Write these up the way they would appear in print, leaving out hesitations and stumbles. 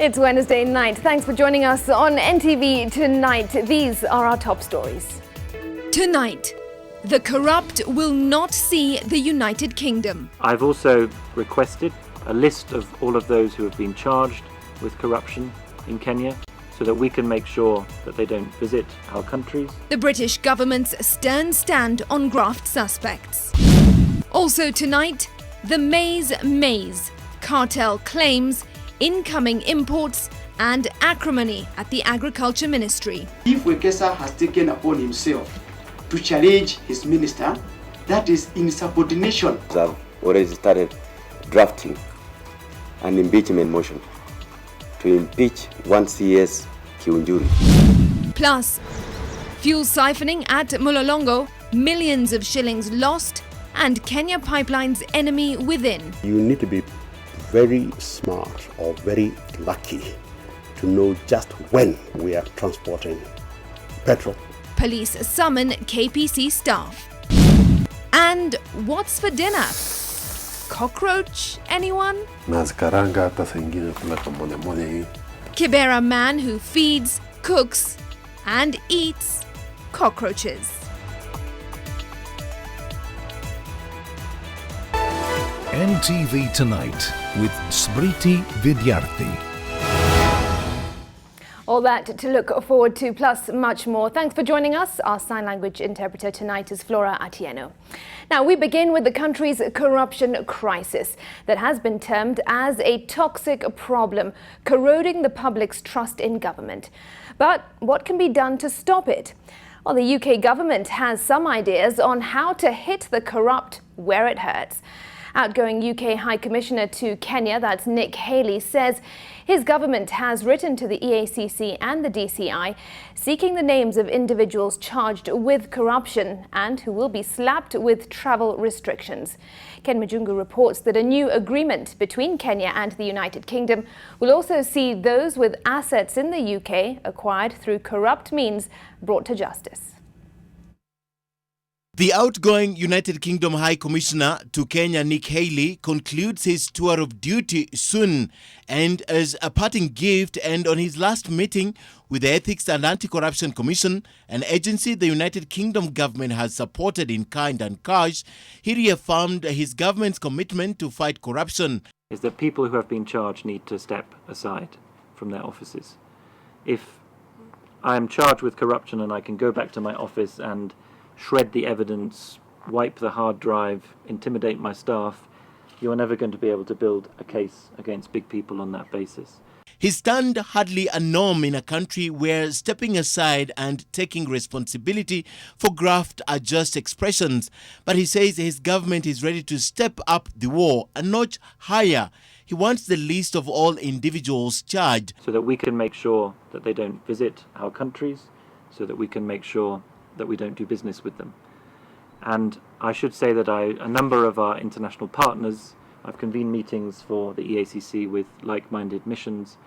It's Wednesday night. Thanks for joining us on NTV tonight. These are our top stories. Tonight, the corrupt will not see the United Kingdom. I've also requested a list of all of those who have been charged with corruption in Kenya so that we can make sure that they don't visit our countries. The British government's stern stand on graft suspects. Also tonight, the maize maze. Cartel claims, incoming imports and acrimony at the Agriculture Ministry. If Wekesa has taken upon himself to challenge his minister, that is insubordination. I've already started drafting an impeachment motion to impeach one CS Kiunjuri. Plus, fuel siphoning at Mulolongo, millions of shillings lost, and Kenya Pipeline's enemy within. You need to be very smart or very lucky to know just when we are transporting petrol. Police summon KPC staff. And what's for dinner? Cockroach, anyone? Nazikaranga hata saa ingine kula kamoja moja hii. Kibera man who feeds, cooks, and eats cockroaches. NTV Tonight with Smriti Vidyarthi. All that to look forward to, plus much more. Thanks for joining us. Our sign language interpreter tonight is Flora Atieno. Now, we begin with the country's corruption crisis that has been termed as a toxic problem, corroding the public's trust in government. But what can be done to stop it? Well, the UK government has some ideas on how to hit the corrupt where it hurts. Outgoing UK High Commissioner to Kenya, that's Nick Haley, says his government has written to the EACC and the DCI seeking the names of individuals charged with corruption and who will be slapped with travel restrictions. Ken Majungu reports that a new agreement between Kenya and the United Kingdom will also see those with assets in the UK acquired through corrupt means brought to justice. The outgoing United Kingdom High Commissioner to Kenya, Nick Haley, concludes his tour of duty soon. And as a parting gift and on his last meeting with the Ethics and Anti-Corruption Commission, an agency the United Kingdom government has supported in kind and cash, he reaffirmed his government's commitment to fight corruption. Is that people who have been charged need to step aside from their offices. If I am charged with corruption and I can go back to my office and shred the evidence, wipe the hard drive, intimidate my staff, you are never going to be able to build a case against big people on that basis. He stand hardly a norm in a country where stepping aside and taking responsibility for graft are just expressions. But he says his government is ready to step up the war a notch higher. He wants the list of all individuals charged, so that we can make sure that they don't visit our countries, so that we can make sure that we don't do business with them. And I should say that a number of our international partners, I've convened meetings for the EACC with like-minded missions,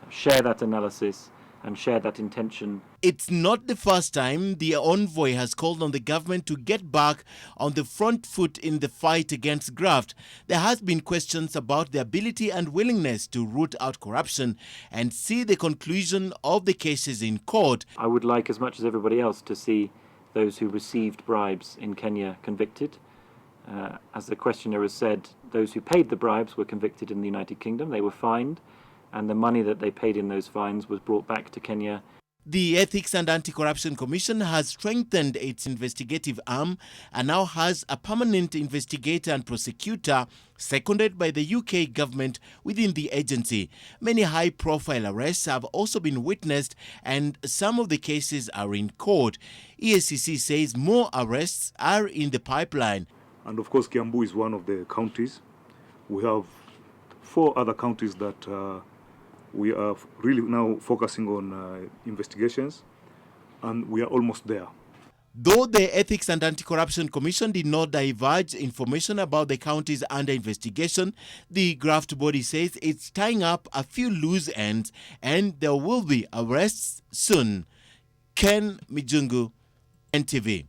share that analysis and share that intention. It's not the first time the envoy has called on the government to get back on the front foot in the fight against graft. There has been questions about the ability and willingness to root out corruption and see the conclusion of the cases in court. I would like, as much as everybody else, to see those who received bribes in Kenya convicted. As the questioner has said, those who paid the bribes were convicted in the United Kingdom. They were fined, and the money that they paid in those fines was brought back to Kenya. The Ethics and Anti-Corruption Commission has strengthened its investigative arm and now has a permanent investigator and prosecutor seconded by the UK government within the agency. Many high-profile arrests have also been witnessed and some of the cases are in court. EACC says more arrests are in the pipeline. And of course, Kiambu is one of the counties. We have 4 other counties that we are really now focusing on investigations, and we are almost there. Though the Ethics and Anti-Corruption Commission did not divulge information about the counties under investigation, the graft body says it's tying up a few loose ends and there will be arrests soon. Ken Mijungu, NTV.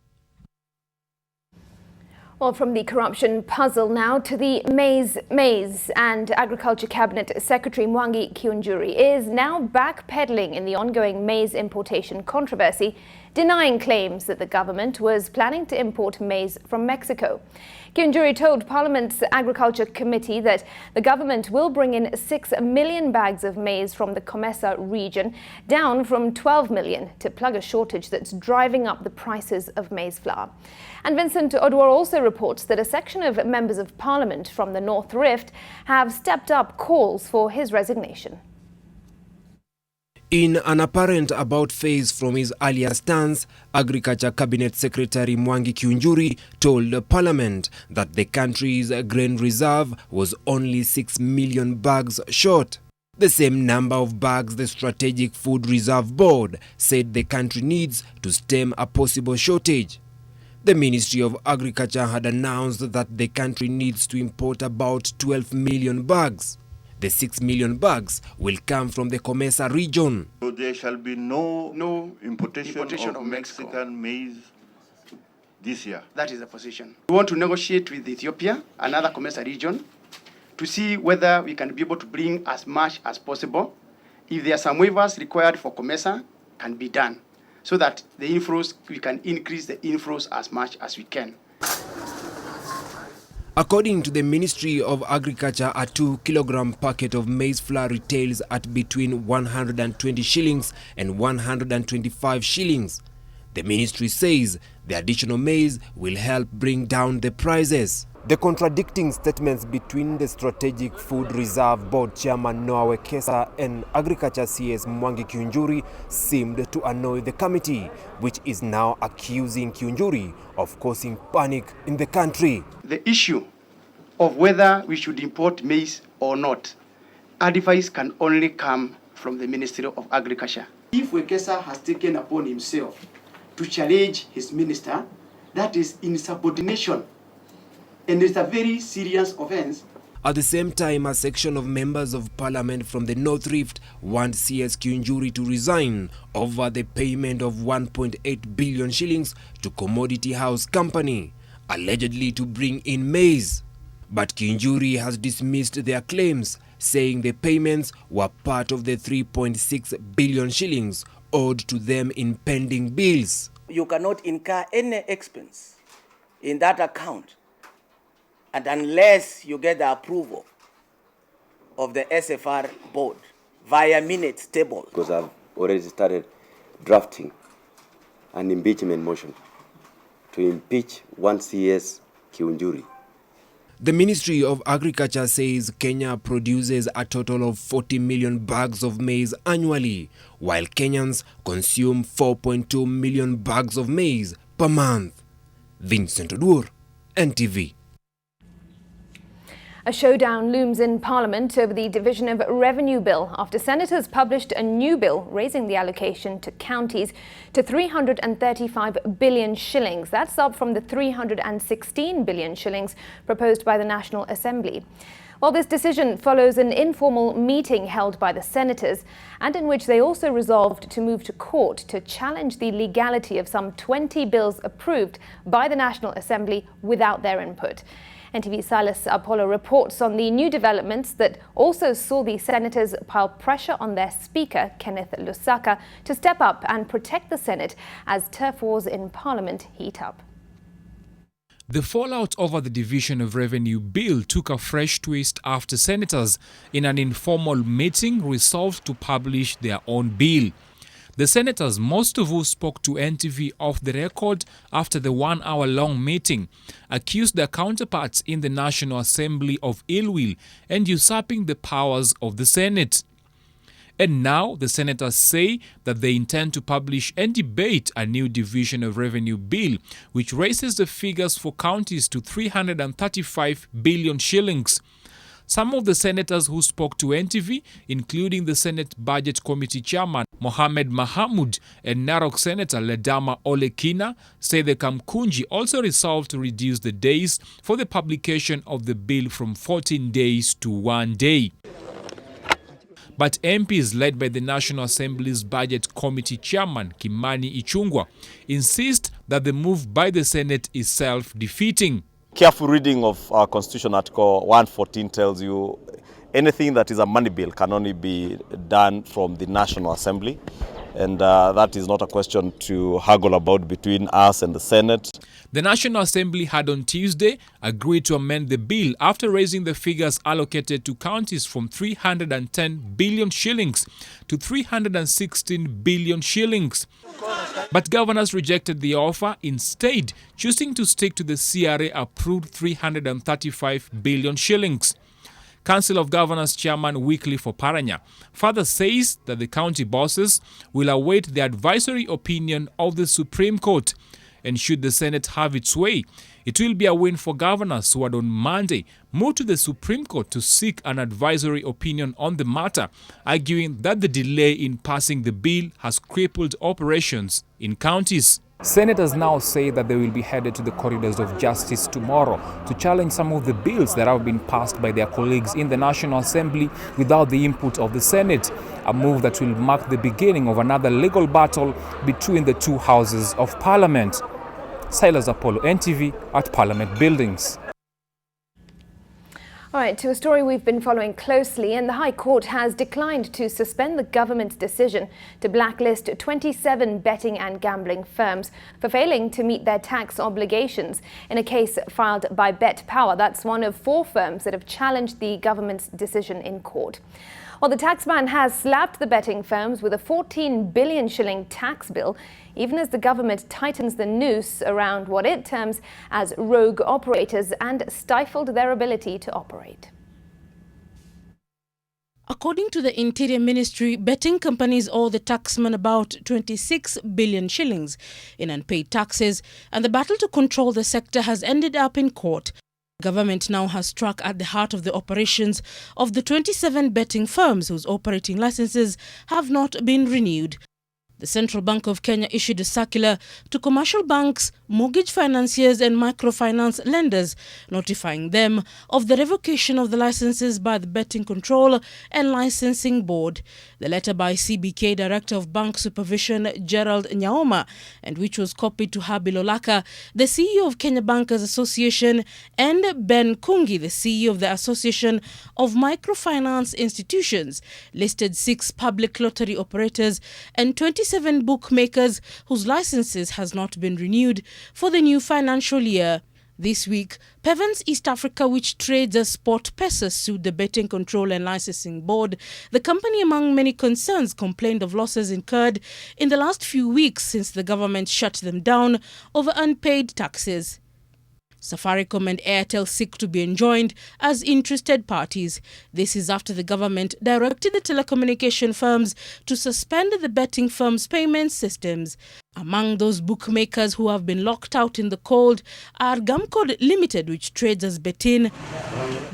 Well, from the corruption puzzle now to the maize, and Agriculture Cabinet Secretary Mwangi Kiunjuri is now backpedaling in the ongoing maize importation controversy, denying claims that the government was planning to import maize from Mexico. Kiunjuri told Parliament's Agriculture Committee that the government will bring in 6 million bags of maize from the Comesa region, down from 12 million, to plug a shortage that's driving up the prices of maize flour. And Vincent Odwar also reports that a section of members of Parliament from the North Rift have stepped up calls for his resignation. In an apparent about-face from his earlier stance, Agriculture Cabinet Secretary Mwangi Kiunjuri told Parliament that the country's grain reserve was only 6 million bags short. The same number of bags the Strategic Food Reserve Board said the country needs to stem a possible shortage. The Ministry of Agriculture had announced that the country needs to import about 12 million bags. The 6 million bags will come from the Comesa region. So there shall be no importation of Mexican maize this year. That is the position. We want to negotiate with Ethiopia, another Comesa region, to see whether we can be able to bring as much as possible. If there are some waivers required for Comesa, can be done, so that the inflows, we can increase the inflows as much as we can. According to the Ministry of Agriculture, a 2-kilogram packet of maize flour retails at between 120 shillings and 125 shillings. The ministry says the additional maize will help bring down the prices. The contradicting statements between the Strategic Food Reserve Board Chairman Noah Wekesa and Agriculture CS Mwangi Kiunjuri seemed to annoy the committee, which is now accusing Kiunjuri of causing panic in the country. The issue of whether we should import maize or not, advice can only come from the Ministry of Agriculture. If Wekesa has taken upon himself to challenge his minister, that is insubordination. And it's a very serious offense. At the same time, a section of members of Parliament from the North Rift want CS Kiunjuri to resign over the payment of 1.8 billion shillings to Commodity House Company, allegedly to bring in maize. But Kiunjuri has dismissed their claims, saying the payments were part of the 3.6 billion shillings owed to them in pending bills. You cannot incur any expense in that account, and unless you get the approval of the SFR board via minutes table. Because I've already started drafting an impeachment motion to impeach one CS Kiunjuri. The Ministry of Agriculture says Kenya produces a total of 40 million bags of maize annually, while Kenyans consume 4.2 million bags of maize per month. Vincent Odwar, NTV. A showdown looms in Parliament over the Division of Revenue Bill after senators published a new bill raising the allocation to counties to 335 billion shillings. That's up from the 316 billion shillings proposed by the National Assembly. Well, this decision follows an informal meeting held by the senators, and in which they also resolved to move to court to challenge the legality of some 20 bills approved by the National Assembly without their input. NTV's Silas Apollo reports on the new developments that also saw the senators pile pressure on their Speaker, Kenneth Lusaka, to step up and protect the Senate as turf wars in Parliament heat up. The fallout over the Division of Revenue Bill took a fresh twist after senators, in an informal meeting, resolved to publish their own bill. The senators, most of who spoke to NTV off the record after the 1-hour-long meeting, accused their counterparts in the National Assembly of ill will and usurping the powers of the Senate. And now the senators say that they intend to publish and debate a new Division of Revenue Bill, which raises the figures for counties to 335 billion shillings. Some of the senators who spoke to NTV, including the Senate Budget Committee Chairman Mohamed Mahamud and Narok Senator Ledama Olekina, say the Kamkunji also resolved to reduce the days for the publication of the bill from 14 days to 1 day. But MPs led by the National Assembly's Budget Committee Chairman Kimani Ichung'wah insist that the move by the Senate is self-defeating. careful reading of our Constitution, Article 114 tells you anything that is a money bill can only be done from the National Assembly. And that is not a question to haggle about between us and the Senate. The National Assembly had on Tuesday agreed to amend the bill after raising the figures allocated to counties from 310 billion shillings to 316 billion shillings. But governors rejected the offer, instead choosing to stick to the CRA-approved 335 billion shillings. Council of Governors Chairman Wycliffe Oparanya further says that the county bosses will await the advisory opinion of the Supreme Court, and should the Senate have its way, it will be a win for governors who had on Monday moved to the Supreme Court to seek an advisory opinion on the matter, arguing that the delay in passing the bill has crippled operations in counties. Senators now say that they will be headed to the corridors of justice tomorrow to challenge some of the bills that have been passed by their colleagues in the National Assembly without the input of the Senate, a move that will mark the beginning of another legal battle between the two houses of Parliament. Silas Apollo, NTV at Parliament Buildings. All right, to a story we've been following closely, and the High Court has declined to suspend the government's decision to blacklist 27 betting and gambling firms for failing to meet their tax obligations in a case filed by Bet Power. That's one of 4 firms that have challenged the government's decision in court. Well, the tax ban has slapped the betting firms with a 14 billion shilling tax bill, even as the government tightens the noose around what it terms as rogue operators and stifled their ability to operate. According to the Interior Ministry, betting companies owe the taxman about 26 billion shillings in unpaid taxes, and the battle to control the sector has ended up in court. Government now has struck at the heart of the operations of the 27 betting firms whose operating licenses have not been renewed. The Central Bank of Kenya issued a circular to commercial banks, mortgage financiers and microfinance lenders, notifying them of the revocation of the licenses by the Betting Control and Licensing Board. The letter by CBK Director of Bank Supervision Gerald Nyaoma, and which was copied to Habil Olaka, the CEO of Kenya Bankers Association, and Ben Kungi, the CEO of the Association of Microfinance Institutions, listed 6 public lottery operators and 27 bookmakers whose licenses has not been renewed for the new financial year. This week, Pevens East Africa, which trades as Sporty, sued the Betting Control and Licensing Board. The company, among many concerns, complained of losses incurred in the last few weeks since the government shut them down over unpaid taxes. Safaricom and Airtel seek to be enjoined as interested parties. This is after the government directed the telecommunication firms to suspend the betting firms' payment systems. Among those bookmakers who have been locked out in the cold are Gamcode Limited, which trades as Betin,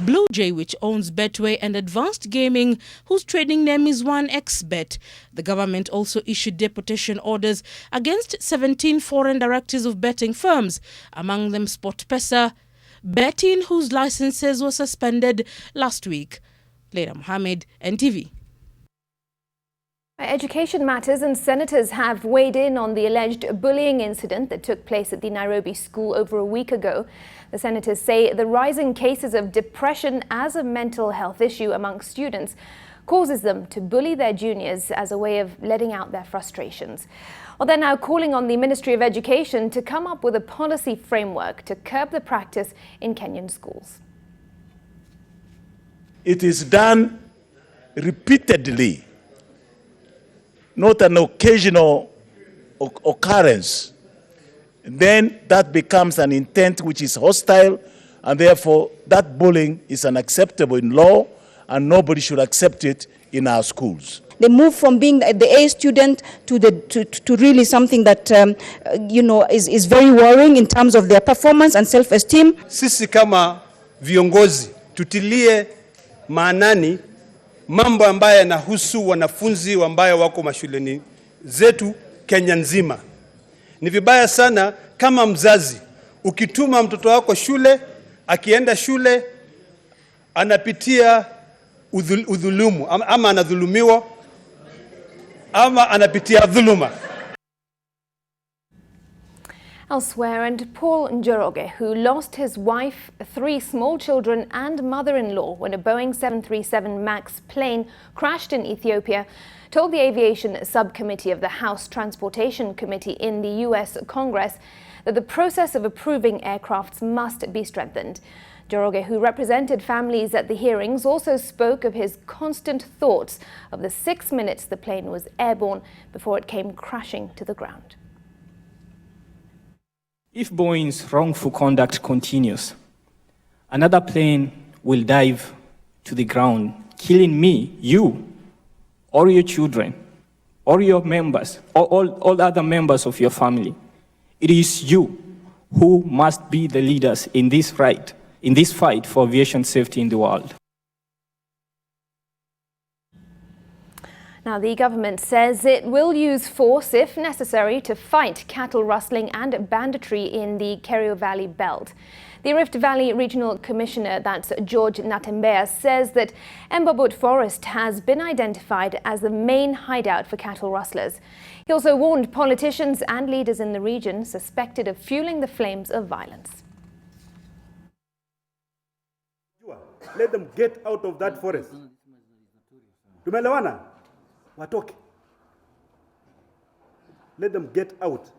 Blue Jay, which owns Betway, and Advanced Gaming, whose trading name is 1xBet. The government also issued deportation orders against 17 foreign directors of betting firms, among them Sportpesa, Betin, whose licenses were suspended last week. Leila Mohammed, NTV. Education matters, and senators have weighed in on the alleged bullying incident that took place at the Nairobi school over a week ago. The senators say the rising cases of depression as a mental health issue among students causes them to bully their juniors as a way of letting out their frustrations. Well, they're now calling on the Ministry of Education to come up with a policy framework to curb the practice in Kenyan schools. It is done repeatedly, not an occasional occurrence. Then that becomes an intent which is hostile, and therefore that bullying is unacceptable in law, and nobody should accept it in our schools. They move from being the A student to really something that is very worrying in terms of their performance and self-esteem. Sisi kama viongozi tutilie maanani mambo ambayo yanahusu wanafunzi ambayo wako mashuleni zetu Kenya nzima. Ni vibaya sana kama mzazi ukituma mtoto wako shule, akienda shule anapitia udhulumu ama anadhulumiwa ama anapitia dhuluma. Elsewhere, and Paul Njoroge, who lost his wife, 3 small children and mother-in-law when a Boeing 737 MAX plane crashed in Ethiopia, told the Aviation Subcommittee of the House Transportation Committee in the US Congress that the process of approving aircrafts must be strengthened. Njoroge, who represented families at the hearings, also spoke of his constant thoughts of the 6 minutes the plane was airborne before it came crashing to the ground. If Boeing's wrongful conduct continues, another plane will dive to the ground, killing me, you, or your children, or your members, or all other members of your family. It is you who must be the leaders in this fight for aviation safety in the world. Now, the government says it will use force, if necessary, to fight cattle rustling and banditry in the Kerio Valley belt. The Rift Valley Regional Commissioner, that's George Natembea, says that Mbabut Forest has been identified as the main hideout for cattle rustlers. He also warned politicians and leaders in the region suspected of fueling the flames of violence. Let them get out of that forest. Tumelewana? Watoke. Let them get out.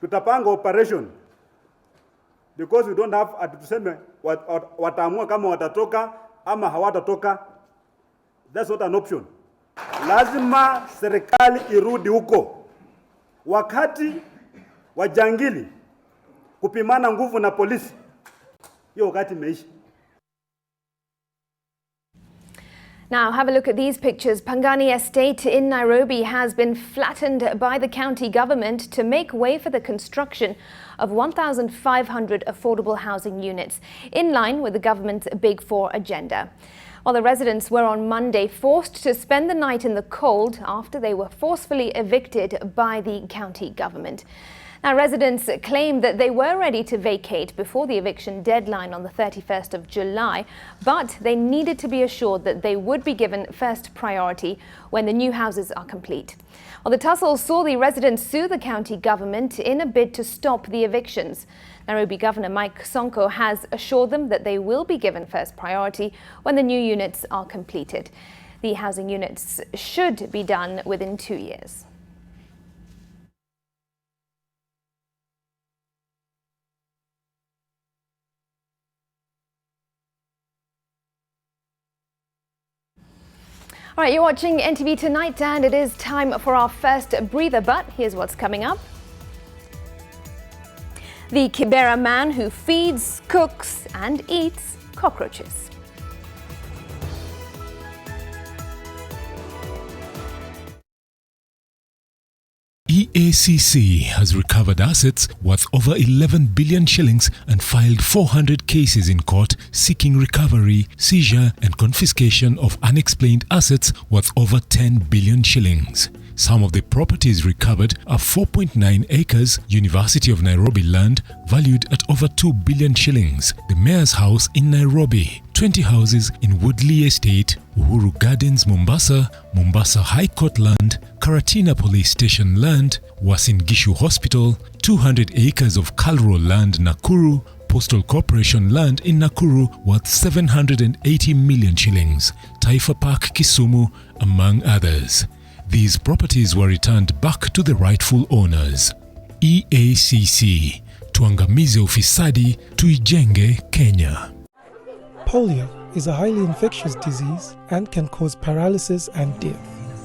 Tutapanga operation. Because we don't have tuseme wataamua kama watatoka ama hawatatoka. That's not an option. Lazima serikali irudi huko. Wakati wajangili kupimana nguvu na polisi, hiyo wakati imeisha. Now, have a look at these pictures. Pangani Estate in Nairobi has been flattened by the county government to make way for the construction of 1,500 affordable housing units, in line with the government's Big Four agenda. While the residents were on Monday forced to spend the night in the cold after they were forcefully evicted by the county government. Now, residents claim that they were ready to vacate before the eviction deadline on the 31st of July, but they needed to be assured that they would be given first priority when the new houses are complete. Well, the tussle saw the residents sue the county government in a bid to stop the evictions. Nairobi Governor Mike Sonko has assured them that they will be given first priority when the new units are completed. The housing units should be done within 2 years. All right, you're watching NTV Tonight, and it is time for our first breather, but here's what's coming up. The Kibera man who feeds, cooks and eats cockroaches. EACC has recovered assets worth over 11 billion shillings and filed 400 cases in court seeking recovery, seizure and confiscation of unexplained assets worth over 10 billion shillings. Some of the properties recovered are 4.9 acres University of Nairobi land valued at over 2 billion shillings, the Mayor's House in Nairobi, 20 houses in Woodley Estate, Uhuru Gardens, Mombasa, Mombasa High Court land, Karatina Police Station land, Uasin Gishu Hospital, 200 acres of Kalro land, Nakuru, Postal Corporation land in Nakuru worth 780 million shillings, Taifa Park Kisumu, among others. These properties were returned back to the rightful owners. EACC, tuangamize ufisadi, tuijenge Kenya. Polio is a highly infectious disease and can cause paralysis and death.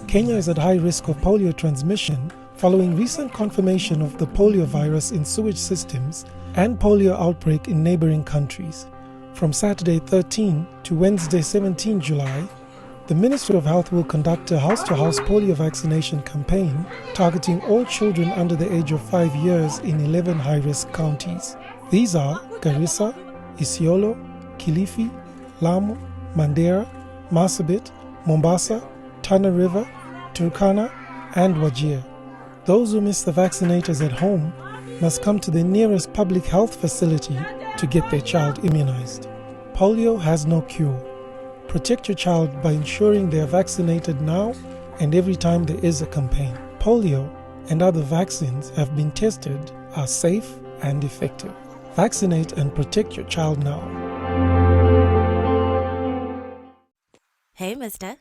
Kenya is at high risk of polio transmission following recent confirmation of the polio virus in sewage systems and polio outbreak in neighboring countries. From Saturday 13 to Wednesday 17 July, the Ministry of Health will conduct a house-to-house polio vaccination campaign targeting all children under the age of 5 years in 11 high-risk counties. These are Garissa, Isiolo, Kilifi, Lamu, Mandera, Marsabit, Mombasa, Tana River, Turkana, and Wajir. Those who miss the vaccinators at home must come to the nearest public health facility to get their child immunized. Polio has no cure. Protect your child by ensuring they are vaccinated now and every time there is a campaign. Polio and other vaccines have been tested, are safe and effective. Vaccinate and protect your child now. Hey, mister.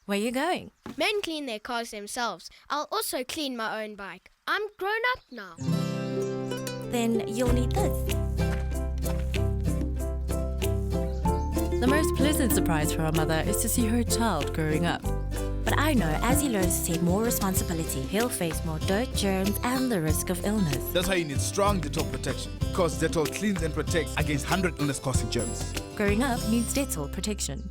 Where you going? Men clean their cars themselves. I'll also clean my own bike. I'm grown up now. Then you'll need this. The most pleasant surprise for a mother is to see her child growing up. But I know as he learns to take more responsibility, he'll face more dirt, germs, and the risk of illness. That's why you need strong Dettol protection, because Dettol cleans and protects against 100 illness-causing germs. Growing up needs Dettol protection.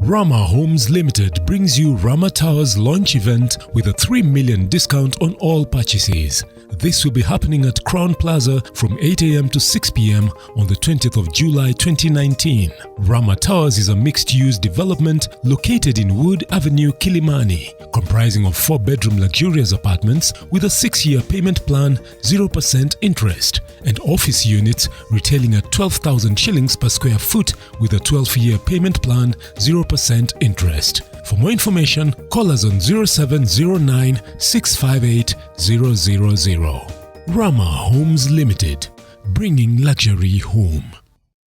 Rama Homes Limited brings you Rama Towers launch event with a 3 million discount on all purchases. This will be happening at Crown Plaza from 8 a.m. to 6 p.m. on the 20th of July 2019. Rama Towers is a mixed-use development located in Wood Avenue, Kilimani, comprising of 4-bedroom luxurious apartments with a 6-year payment plan, 0% interest, and office units retailing at 12,000 shillings per square foot with a 12-year payment plan, 0% interest. For more information, call us on 0709 658 000. Rama Homes Limited, bringing luxury home.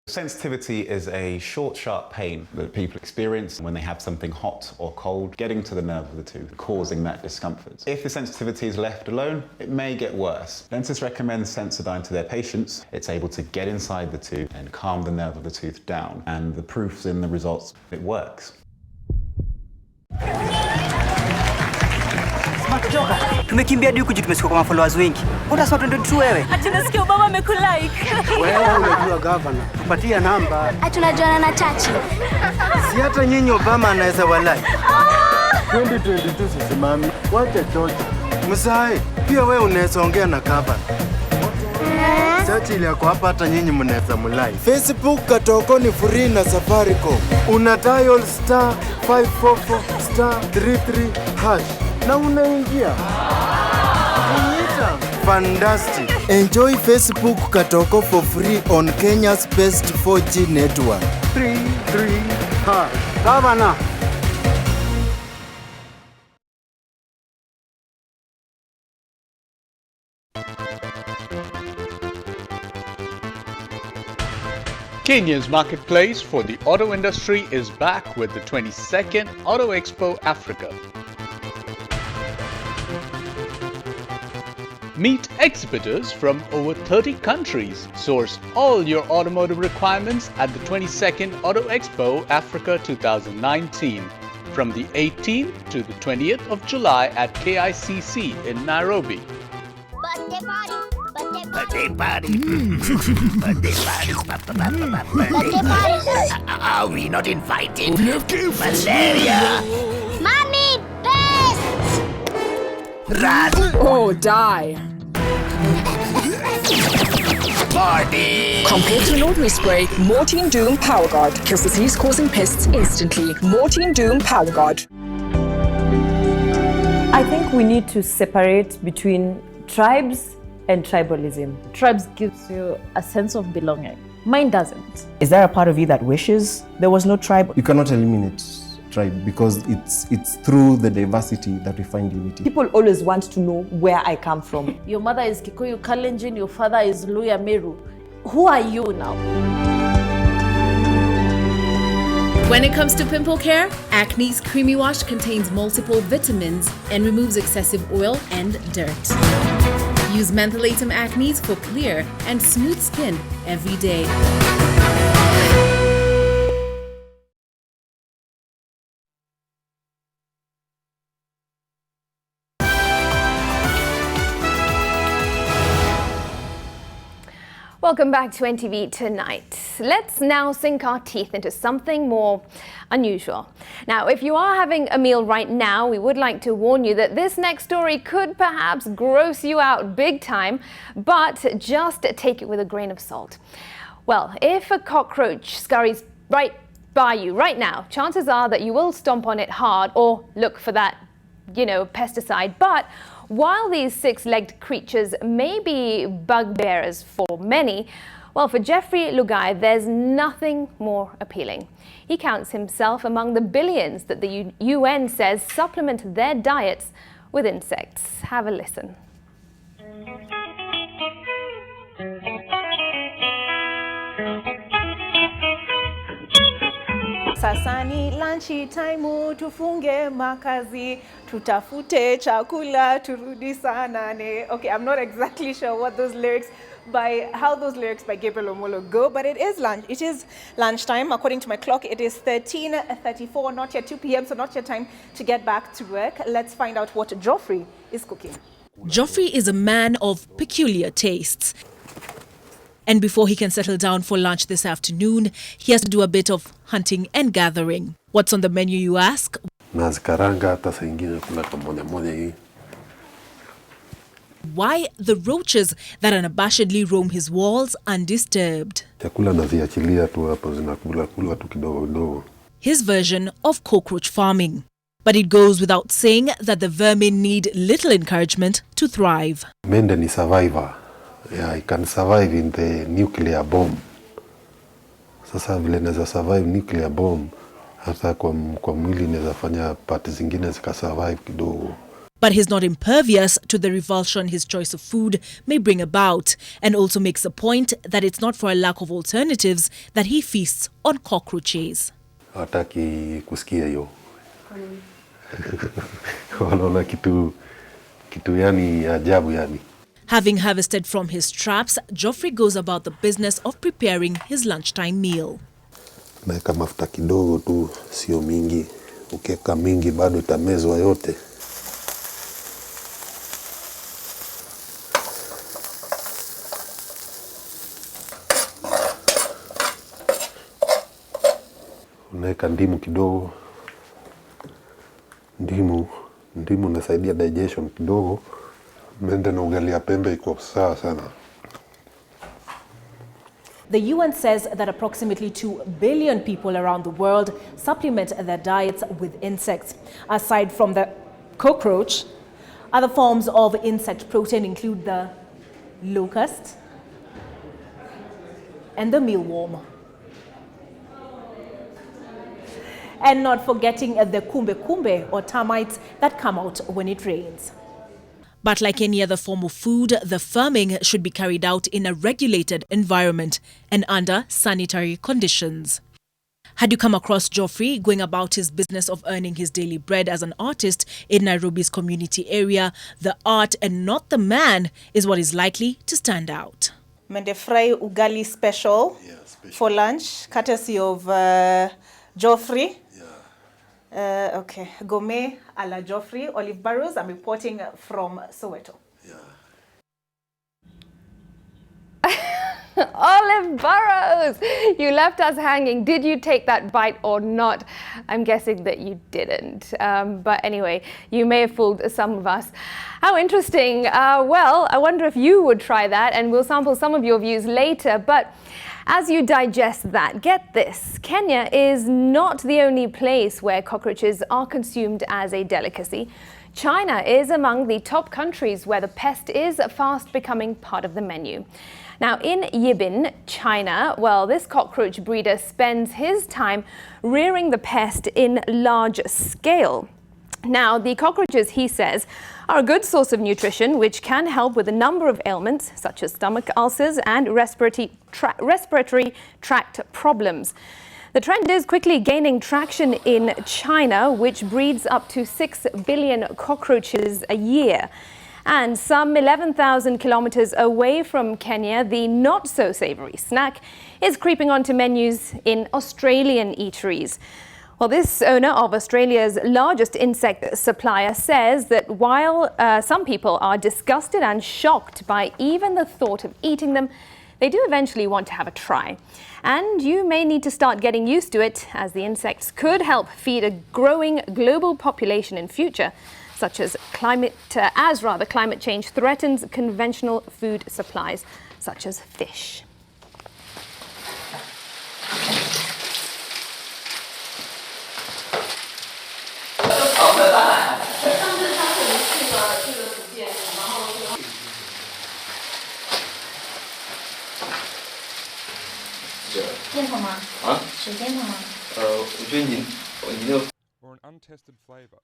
Sensitivity is a short, sharp pain that people experience when they have something hot or cold getting to the nerve of the tooth, causing that discomfort. If the sensitivity is left alone, it may get worse. Dentists recommend Sensodyne to their patients. It's able to get inside the tooth and calm the nerve of the tooth down, and the proof's in the results. It works. Tumekimbia hadi huku juu tumesikia kwa followers wengi. Mbona sasa tuende tu wewe? Ati nasikia Obama amekulike. Wewe unajua governor. Tupatie namba. Tunajuana na chachi. Si hata nyinyi Obama anaweza walai. 2022 sisimami. Wacha chocho. Mzai, pia wewe unaweza ongea na governor. Chachi ile yako hapa hata nyinyi mnaweza mulai. Facebook Katoko ni free na Safaricom. Una dial *544*33# na unaingia. Fantastic. Enjoy Facebook Katoko for free on Kenya's best 4G network. 33#. Governor. Kenya's marketplace for the auto industry is back with the 22nd Auto Expo Africa. Meet exhibitors from over 30 countries. Source all your automotive requirements at the 22nd Auto Expo Africa 2019 from the 18th to the 20th of July at KICC in Nairobi. Birthday party. Birthday party. Birthday party. Are we not invited? We have gifts. Malaria. Mommy, best! Run. Oh, die. Party. Compared to an ordinary spray, Mortein Doom Power Guard kills disease-causing pests instantly. Mortein Doom Power Guard. I think we need to separate between tribes and tribalism. Tribes gives you a sense of belonging. Mine doesn't. Is there a part of you that wishes there was no tribe? You cannot eliminate tribe because it's through the diversity that we find unity. People always want to know where I come from. Your mother is Kikuyu Kalenjin, your father is Luya Meru. Who are you now? When it comes to pimple care, Acne's Creamy Wash contains multiple vitamins and removes excessive oil and dirt. Use Mentholatum Acne's for clear and smooth skin every day. Welcome back to NTV Tonight. Let's now sink our teeth into something more unusual. Now, if you are having a meal right now, we would like to warn you that this next story could perhaps gross you out big time, but just take it with a grain of salt. Well, if a cockroach scurries right by you right now, chances are that you will stomp on it hard or look for that, pesticide. But while these six-legged creatures may be bugbearers for many, well, for Jeffrey Lugai, there's nothing more appealing. He counts himself among the billions that the UN says supplement their diets with insects. Have a listen. Sasa ni lunch time, tufunge makazi, tutafute chakula, turudi saa nane. Okay, I'm not exactly sure what those lyrics how those lyrics by Gabriel Omolo go, but it is lunchtime. According to my clock, it is 13:34, not yet 2 p.m., so not yet time to get back to work. Let's find out what Geoffrey is cooking. Geoffrey is a man of peculiar tastes. And before he can settle down for lunch this afternoon, he has to do a bit of hunting and gathering. What's on the menu, you ask? Nazikaranga hata saa ingine kula kamoja moja hii. Why the roaches that unabashedly roam his walls undisturbed? Chakula naziachilia tu hapo zinakula tu kidogo kidogo. His version of cockroach farming. But it goes without saying that the vermin need little encouragement to thrive. Mende ni survivor. Yeah, it can survive in the nuclear bomb. Sasa vile naweza survive nuclear bomb, hata kwa mwili naweza fanya part zingine zika survive kidogo. But he's not impervious to the revulsion his choice of food may bring about, and also makes a point that it's not for a lack of alternatives that he feasts on cockroaches. Hataki kusikia hiyo. Wanaona kitu yani ajabu yani. Having harvested from his traps, Geoffrey goes about the business of preparing his lunchtime meal. Naeka mafuta kidogo tu, sio mingi. Ukiweka mingi bado itamezwa yote. Unaeka ndimu kidogo. Ndimu nasaidia digestion kidogo. Mende na ugali ya pembe iko sawa sana. The UN says that approximately 2 billion people around the world supplement their diets with insects. Aside from the cockroach, other forms of insect protein include the locust and the mealworm. And not forgetting the kumbe or termites that come out when it rains. But like any other form of food, the farming should be carried out in a regulated environment and under sanitary conditions. Had you come across Geoffrey going about his business of earning his daily bread as an artist in Nairobi's community area, the art and not the man is what is likely to stand out. Mende fry ugali special, for lunch, courtesy of Geoffrey. Okay, gourmet a la Geoffrey, Olive Barrows. I'm reporting from Soweto. Olive Burrows! You left us hanging. Did you take that bite or not? I'm guessing that you didn't. But anyway, you may have fooled some of us. How interesting. Well, I wonder if you would try that, and we'll sample some of your views later. But as you digest that, get this. Kenya is not the only place where cockroaches are consumed as a delicacy. China is among the top countries where the pest is fast becoming part of the menu. Now, in Yibin, China, well, this cockroach breeder spends his time rearing the pest in large scale. Now, the cockroaches, he says, are a good source of nutrition which can help with a number of ailments such as stomach ulcers and respiratory tract problems. The trend is quickly gaining traction in China, which breeds up to 6 billion cockroaches a year. And some 11,000 kilometers away from Kenya, the not-so-savory snack is creeping onto menus in Australian eateries. Well, this owner of Australia's largest insect supplier says that while some people are disgusted and shocked by even the thought of eating them, they do eventually want to have a try. And you may need to start getting used to it, as the insects could help feed a growing global population in future, such as climate change threatens conventional food supplies, such as fish. Or an untested flavor.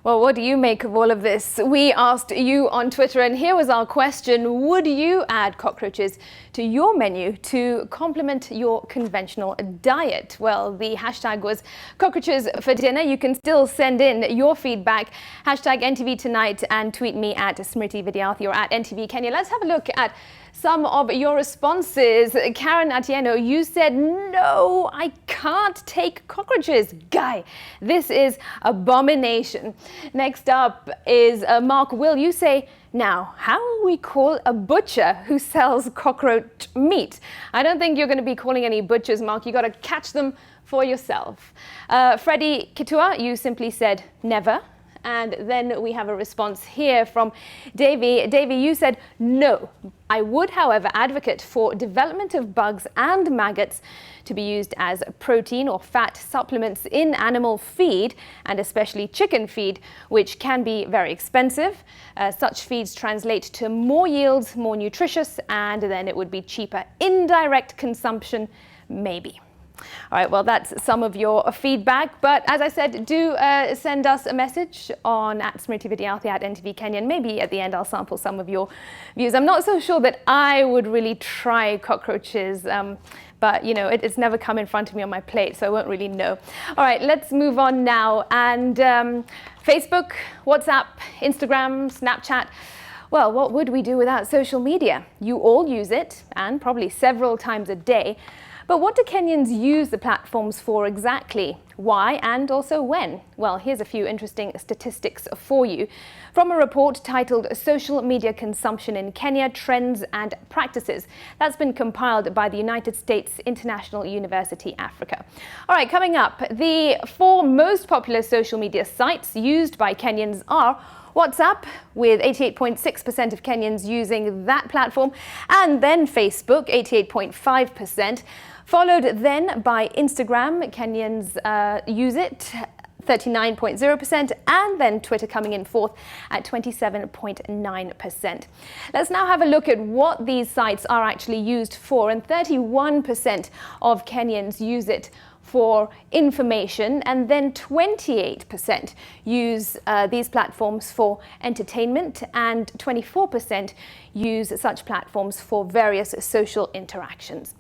Well, what do you make of all of this? We asked you on Twitter, and here was our question. Would you add cockroaches to your menu to complement your conventional diet? Well, the hashtag was cockroaches for dinner. You can still send in your feedback. Hashtag NTV Tonight and tweet me at Smriti Vidyarthi or at NTV Kenya. Let's have a look at some of your responses. Karen Atieno, you said, no, I can't take cockroaches. Guy, this is abomination. Next up is Mark Will. You say, now, how will we call a butcher who sells cockroach meat? I don't think you're going to be calling any butchers, Mark. You got to catch them for yourself. Freddie Kitua, you simply said, never. And then we have a response here from Davy. Davy, you said, no. I would, however, advocate for development of bugs and maggots to be used as protein or fat supplements in animal feed, and especially chicken feed, which can be very expensive. Such feeds translate to more yields, more nutritious, and then it would be cheaper. Indirect consumption, maybe. All right, well, that's some of your feedback. But as I said, do send us a message on at Smriti Vidyarthi at NTV Kenya. And maybe at the end, I'll sample some of your views. I'm not so sure that I would really try cockroaches. But, you know, it's never come in front of me on my plate, so I won't really know. All right, let's move on now. And Facebook, WhatsApp, Instagram, Snapchat. Well, what would we do without social media? You all use it, and probably several times a day. But what do Kenyans use the platforms for exactly? Why and also when? Well, here's a few interesting statistics for you. From a report titled Social Media Consumption in Kenya, Trends and Practices. That's been compiled by the United States International University, Africa. All right, coming up, the 4 most popular social media sites used by Kenyans are WhatsApp, with 88.6% of Kenyans using that platform, and then Facebook, 88.5%, followed then by Instagram. Kenyans use it, 39.0%, and then Twitter coming in fourth at 27.9%. Let's now have a look at what these sites are actually used for, and 31% of Kenyans use it for information, and then 28% use these platforms for entertainment, and 24% use such platforms for various social interactions.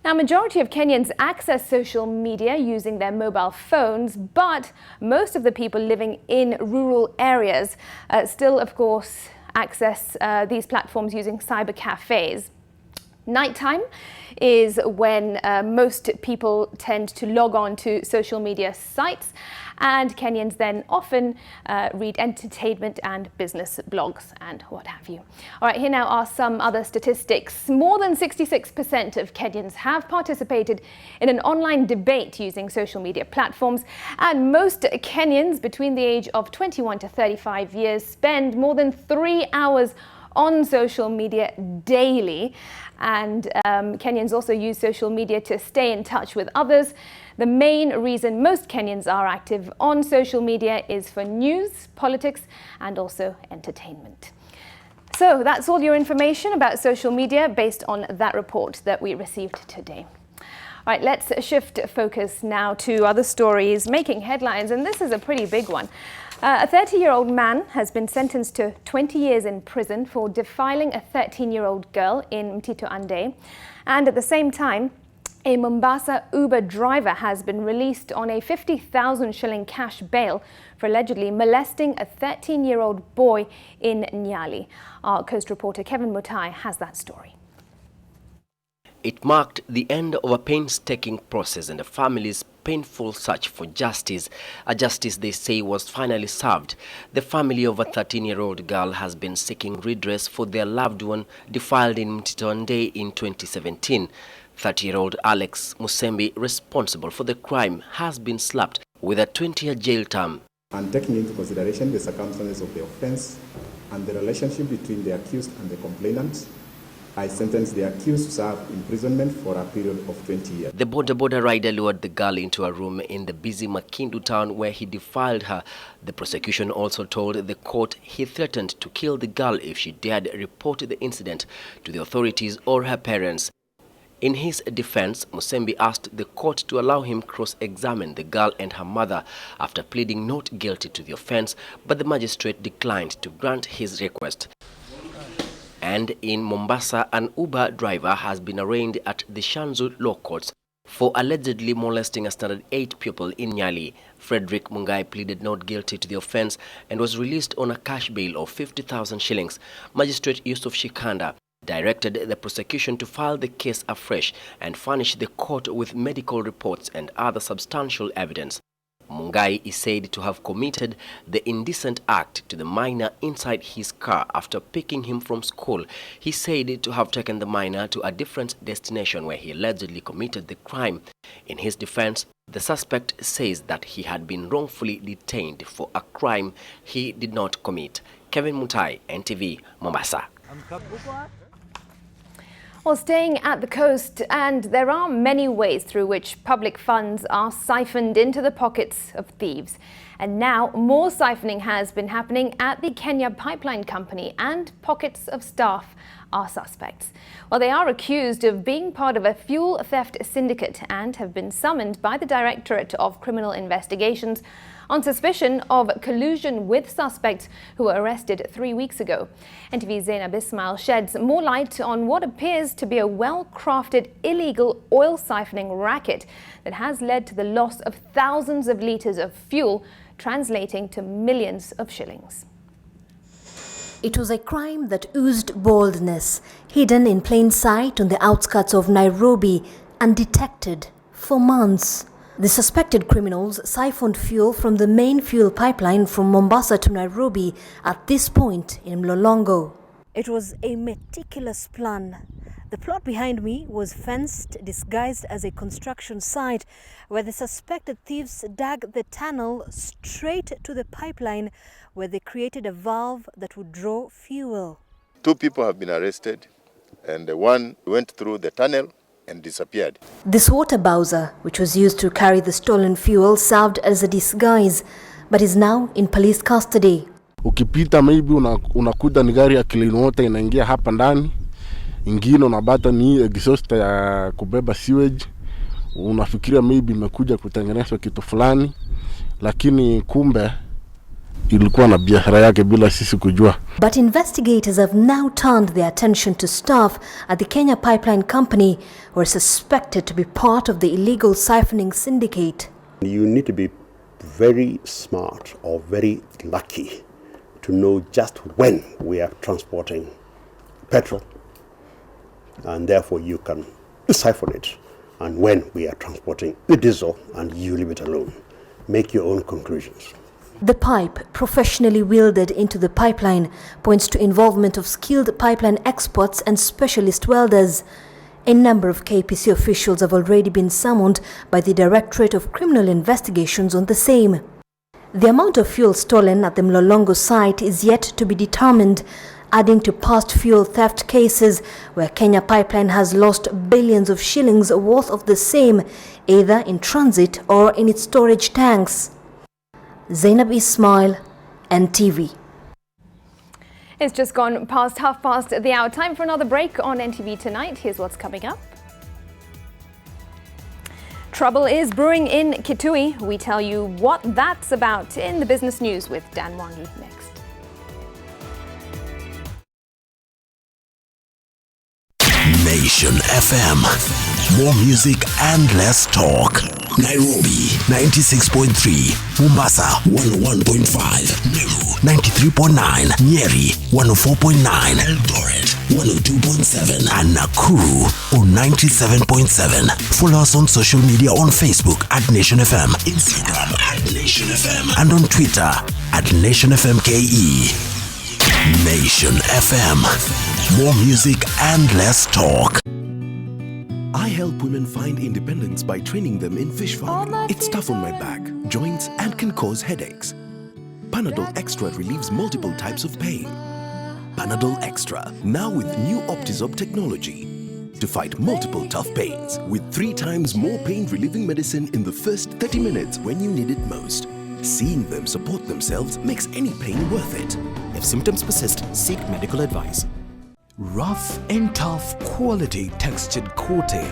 Now, majority of Kenyans access social media using their mobile phones, but most of the people living in rural areas still, of course, access these platforms using cyber cafes. Nighttime is when most people tend to log on to social media sites, and Kenyans then often read entertainment and business blogs and what have you. All right, here now are some other statistics. More than 66% of Kenyans have participated in an online debate using social media platforms, and most Kenyans between the age of 21 to 35 years spend more than 3 hours on social media daily. And Kenyans also use social media to stay in touch with others. The main reason most Kenyans are active on social media is for news, politics, and also entertainment. So that's all your information about social media based on that report that we received today. All right, let's shift focus now to other stories making headlines, and this is a pretty big one. A 30-year-old man has been sentenced to 20 years in prison for defiling a 13-year-old girl in Mtito Ande. And at the same time, a Mombasa Uber driver has been released on a 50,000 shilling cash bail for allegedly molesting a 13-year-old boy in Nyali. Our Coast reporter Kevin Mutai has that story. It marked the end of a painstaking process and the family's painful search for justice, a justice they say was finally served. The family of a 13-year-old girl has been seeking redress for their loved one defiled in Mtito Ande in 2017. 30-year-old Alex Musembi, responsible for the crime, has been slapped with a 20-year jail term. And taking into consideration the circumstances of the offense and the relationship between the accused and the complainant, I sentenced the accused to serve imprisonment for a period of 20 years. The border rider lured the girl into a room in the busy Makindu town where he defiled her. The prosecution also told the court he threatened to kill the girl if she dared report the incident to the authorities or her parents. In his defense, Musembi asked the court to allow him cross-examine the girl and her mother after pleading not guilty to the offense, but the magistrate declined to grant his request. And in Mombasa, an Uber driver has been arraigned at the Shanzu Law Courts for allegedly molesting a standard 8 pupil in Nyali. Frederick Mungai pleaded not guilty to the offense and was released on a cash bail of 50,000 shillings. Magistrate Yusuf Shikanda directed the prosecution to file the case afresh and furnish the court with medical reports and other substantial evidence. Mungai is said to have committed the indecent act to the minor inside his car after picking him from school. He said to have taken the minor to a different destination where he allegedly committed the crime. In his defense, the suspect says that he had been wrongfully detained for a crime he did not commit. Kevin Mutai, NTV, Mombasa. Well, staying at the coast, and there are many ways through which public funds are siphoned into the pockets of thieves. And now more siphoning has been happening at the Kenya Pipeline Company, and pockets of staff are suspects. Well, they are accused of being part of a fuel theft syndicate and have been summoned by the Directorate of Criminal Investigations on suspicion of collusion with suspects who were arrested 3 weeks ago. NTV's Zainab Ismail sheds more light on what appears to be a well-crafted illegal oil siphoning racket that has led to the loss of thousands of litres of fuel, translating to millions of shillings. It was a crime that oozed boldness, hidden in plain sight on the outskirts of Nairobi, undetected for months. The suspected criminals siphoned fuel from the main fuel pipeline from Mombasa to Nairobi at this point in Mlolongo. It was a meticulous plan. The plot behind me was fenced, disguised as a construction site, where the suspected thieves dug the tunnel straight to the pipeline, where they created a valve that would draw fuel. 2 people have been arrested, and one went through the tunnel and disappeared. This water bowser, which was used to carry the stolen fuel, served as a disguise, but is now in police custody. Ukipita maybe unakuta ni gari ya clean water inaingia hapa ndani, ingine unabata ni exhaust ya kubeba sewage, unafikiria maybe imekuja kutengenezwa kitu fulani, lakini kumbe ilikuwa na biashara yake bila sisi kujua. But investigators have now turned their attention to staff at the Kenya Pipeline Company who are suspected to be part of the illegal siphoning syndicate. You need to be very smart or very lucky to know just when we are transporting petrol, and therefore you can siphon it, and when we are transporting the diesel, and you leave it alone. Make your own conclusions. The pipe, professionally wielded into the pipeline, points to involvement of skilled pipeline experts and specialist welders. A number of KPC officials have already been summoned by the Directorate of Criminal Investigations on the same. The amount of fuel stolen at the Mlolongo site is yet to be determined, adding to past fuel theft cases where Kenya Pipeline has lost billions of shillings worth of the same, either in transit or in its storage tanks. Zainab Ismail, NTV. It's just gone past 1:30 the hour. Time for another break on NTV Tonight. Here's what's coming up. Trouble is brewing in Kitui. We tell you what that's about in the business news with Dan Wangi next. Nation FM. More music and less talk. Nairobi 96.3, Mombasa 101.5, Meru 93.9, Nyeri 104.9, Eldoret 102.7, and Nakuru on 97.7. Follow us on social media on Facebook at Nation FM, Instagram at Nation FM, and on Twitter at Nation FM KE. Nation FM. More music and less talk. I help women find independence by training them in fish farming. It's tough on my back, joints, and can cause headaches. Panadol Extra relieves multiple types of pain. Panadol Extra, now with new Optizorb technology, to fight multiple tough pains, with 3 times more pain-relieving medicine in the first 30 minutes when you need it most. Seeing them support themselves makes any pain worth it. If symptoms persist, seek medical advice. Rough and tough quality textured coating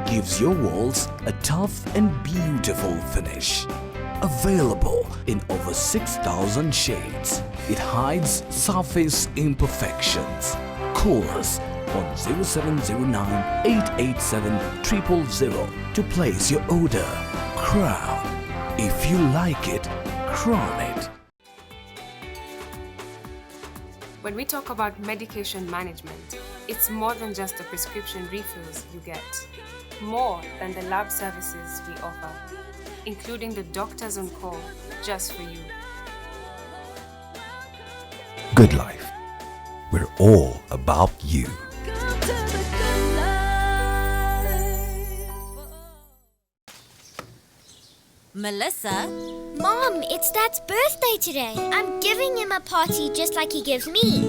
gives your walls a tough and beautiful finish. Available in over 6,000 shades. It hides surface imperfections. Call us on 0709 887 000 to place your order. Crown. If you like it, crown it. When we talk about medication management, it's more than just the prescription refills you get. More than the lab services we offer, including the doctors on call just for you. Good Life. We're all about you. Melissa? Mom, it's Dad's birthday today. I'm giving him a party just like he gives me.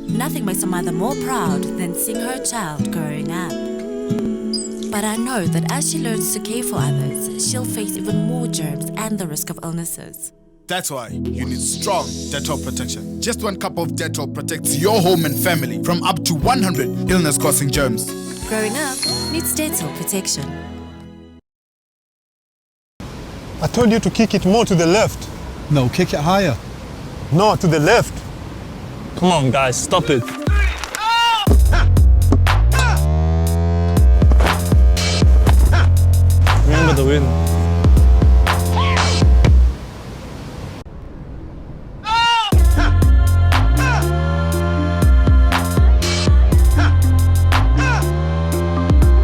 Nothing makes a mother more proud than seeing her child growing up. But I know that as she learns to care for others, she'll face even more germs and the risk of illnesses. That's why you need strong Dettol protection. Just 1 cup of Dettol protects your home and family from up to 100 illness-causing germs. Growing up needs Dettol protection. I told you to kick it more to the left. No, kick it higher. No, to the left. Come on, guys, stop it. Remember the win.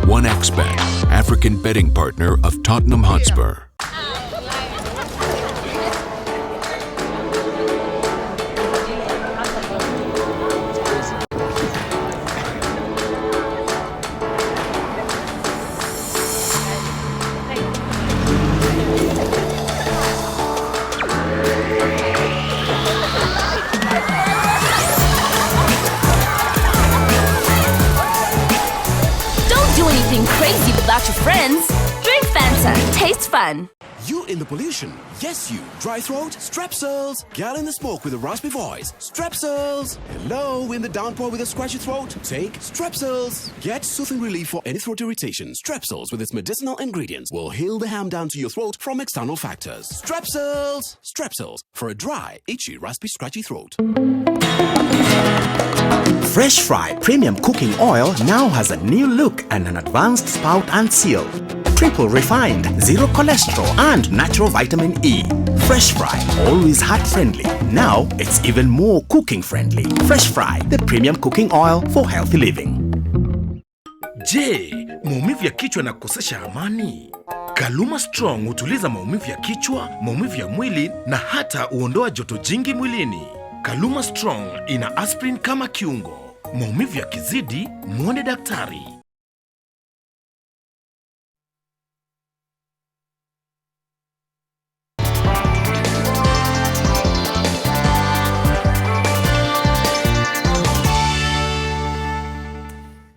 OneXBet, African betting partner of Tottenham Hotspur. Crazy without your friends. Drink Fanta. Taste fun. You in the pollution? Yes, you. Dry throat? Strepsils. Gal in the smoke with a raspy voice? Strepsils. Hello, in the downpour with a scratchy throat? Take Strepsils. Get soothing relief for any throat irritation. Strepsils with its medicinal ingredients will heal the harm down to your throat from external factors. Strepsils. Strepsils for a dry, itchy, raspy, scratchy throat. Fresh Fry Premium Cooking Oil now has a new look and an advanced spout and seal. Triple refined, zero cholesterol and natural vitamin E. Fresh Fry, always heart friendly. Now it's even more cooking friendly. Fresh Fry, the premium cooking oil for healthy living. Je, maumivu ya kichwa na kukosesha amani? Kaluma Strong hutuliza maumivu ya kichwa, maumivu ya mwili na hata huondoa joto jingi mwilini. Kaluma Strong ina aspirin kama kiungo. Maumivu yakizidi, muone daktari.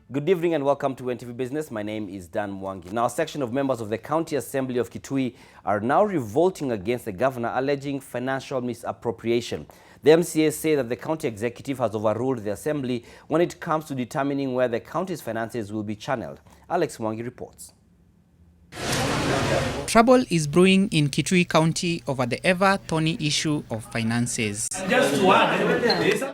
Good evening and welcome to NTV Business. My name is Dan Mwangi. Now, a section of members of the County Assembly of Kitui are now revolting against the governor, alleging financial misappropriation. The MCA say that the county executive has overruled the assembly when it comes to determining where the county's finances will be channeled. Alex Mwangi reports. Trouble is brewing in Kitui County over the ever-thorny issue of finances.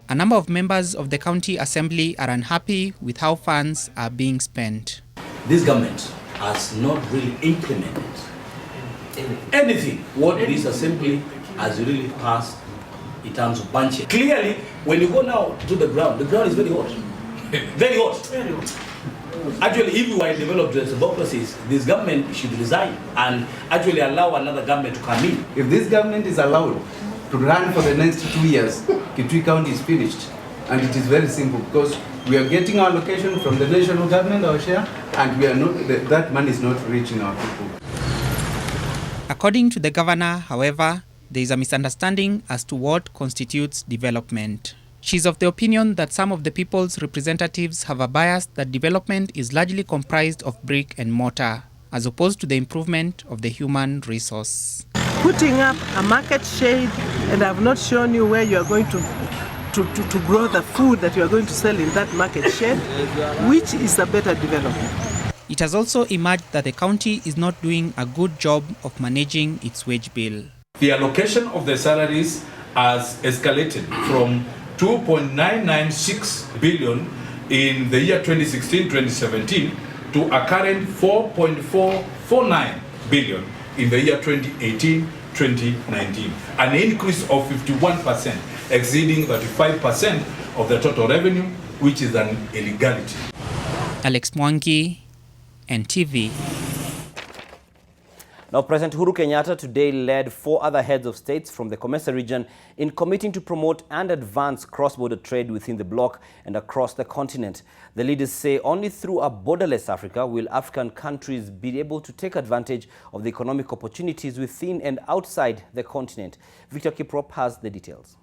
A number of members of the County Assembly are unhappy with how funds are being spent. This government has not really implemented anything what this assembly has really passed in terms of budget. Clearly, when you go now to the ground is very hot. Very hot. Very hot. Actually, if we were developed democracies, this government should resign and actually allow another government to come in. If this government is allowed to run for the next 2 years, Kitui County is finished. And it is very simple because we are getting our allocation from the national government, our share, and we are not, that money is not reaching our people. According to the governor, however, there is a misunderstanding as to what constitutes development. She's of the opinion that some of the people's representatives have a bias that development is largely comprised of brick and mortar, as opposed to the improvement of the human resource. Putting up a market shade and I've not shown you where you are going to to grow the food that you are going to sell in that market shed, which is a better development. It has also emerged that the county is not doing a good job of managing its wage bill. The allocation of the salaries has escalated from 2.996 billion in the year 2016-2017 to a current 4.449 billion in the year 2018-2019, an increase of 51%, exceeding 35% of the total revenue, which is an illegality. Alex Mwangi, NTV. Now, President Uhuru Kenyatta today led 4 other heads of states from the COMESA region in committing to promote and advance cross-border trade within the bloc and across the continent. The leaders say only through a borderless Africa will African countries be able to take advantage of the economic opportunities within and outside the continent. Victor Kiprop has the details.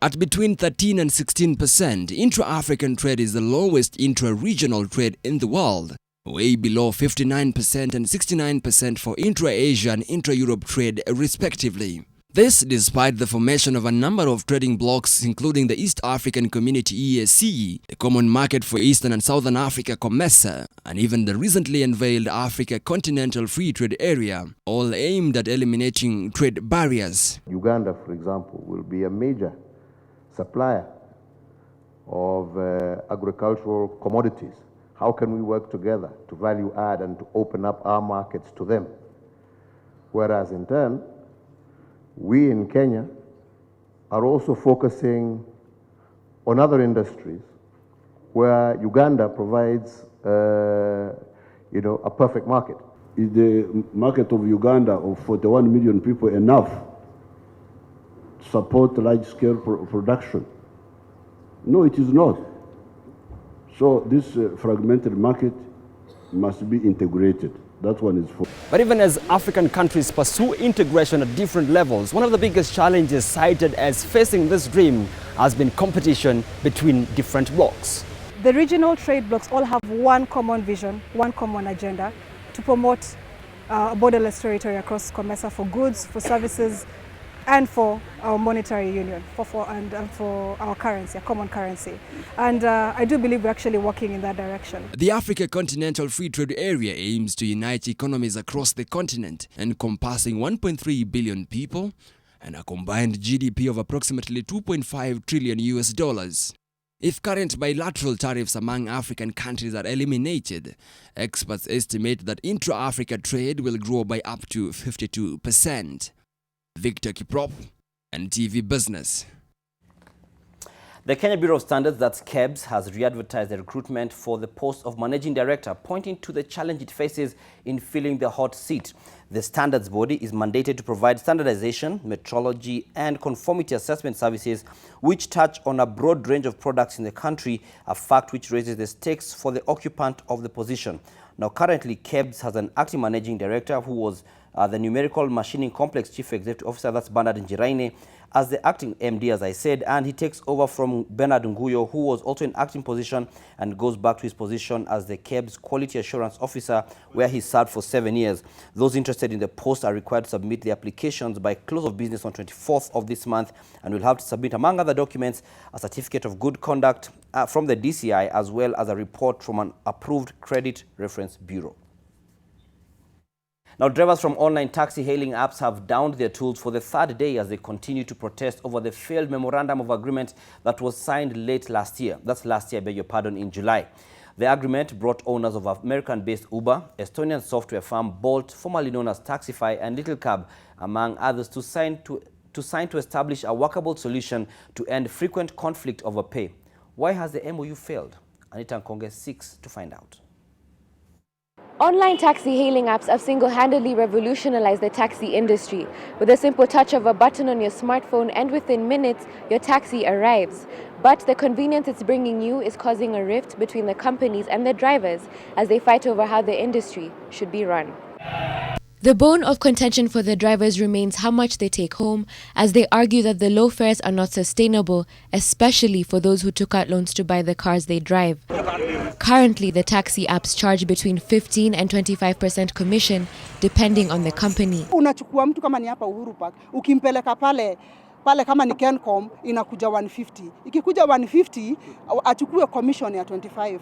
At between 13 and 16%, intra-African trade is the lowest intra-regional trade in the world, way below 59% and 69% for intra-Asia and intra-Europe trade respectively. This despite the formation of a number of trading blocs including the East African Community EAC, the Common Market for Eastern and Southern Africa COMESA, and even the recently unveiled Africa Continental Free Trade Area, all aimed at eliminating trade barriers. Uganda, for example, will be a major supplier of agricultural commodities. How can we work together to value add and to open up our markets to them? Whereas in turn, we in Kenya are also focusing on other industries where Uganda provides, a perfect market. Is the market of Uganda of 41 million people enough to support large-scale production? No, it is not. So this fragmented market must be integrated. That one is for. But even as African countries pursue integration at different levels, one of the biggest challenges cited as facing this dream has been competition between different blocs. The regional trade blocs all have one common vision, one common agenda to promote a borderless territory across COMESA for goods, for services, and for our monetary union, for our currency, a common currency. And I do believe we're actually working in that direction. The Africa Continental Free Trade Area aims to unite economies across the continent, encompassing 1.3 billion people and a combined GDP of approximately $2.5 trillion. If current bilateral tariffs among African countries are eliminated, experts estimate that intra-Africa trade will grow by up to 52%. Victor Kiprop, NTV Business. The Kenya Bureau of Standards, that's KEBS, has re-advertised the recruitment for the post of Managing Director, pointing to the challenge it faces in filling the hot seat. The standards body is mandated to provide standardization, metrology, and conformity assessment services which touch on a broad range of products in the country, a fact which raises the stakes for the occupant of the position. Now, currently, KEBS has an acting Managing Director who was the Numerical Machining Complex Chief Executive Officer, that's Bernard Njiraine, as the acting MD, as I said, and he takes over from Bernard Nguyo, who was also in acting position and goes back to his position as the KEBS Quality Assurance Officer, where he served for 7 years. Those interested in the post are required to submit their applications by close of business on 24th of this month, and will have to submit, among other documents, a certificate of good conduct from the DCI, as well as a report from an approved credit reference bureau. Now, drivers from online taxi hailing apps have downed their tools for the 3rd day as they continue to protest over the failed memorandum of agreement that was signed late last year. That's last year, I beg your pardon, in July. The agreement brought owners of American-based Uber, Estonian software firm Bolt, formerly known as Taxify, and Little Cab, among others, to sign to establish a workable solution to end frequent conflict over pay. Why has the MOU failed? Anita Nkonge seeks to find out. Online taxi hailing apps have single-handedly revolutionized the taxi industry. With a simple touch of a button on your smartphone, and within minutes, your taxi arrives. But the convenience it's bringing you is causing a rift between the companies and the drivers as they fight over how the industry should be run. The bone of contention for the drivers remains how much they take home, as they argue that the low fares are not sustainable, especially for those who took out loans to buy the cars they drive. Currently, the taxi apps charge between 15 and 25% commission, depending on the company. Unachukua mtu kama ni hapa Uhuru Park, ukimpeleka pale pale kama ni Kencom inakuja 150. Ikikuja 150 achukue commission ya 25%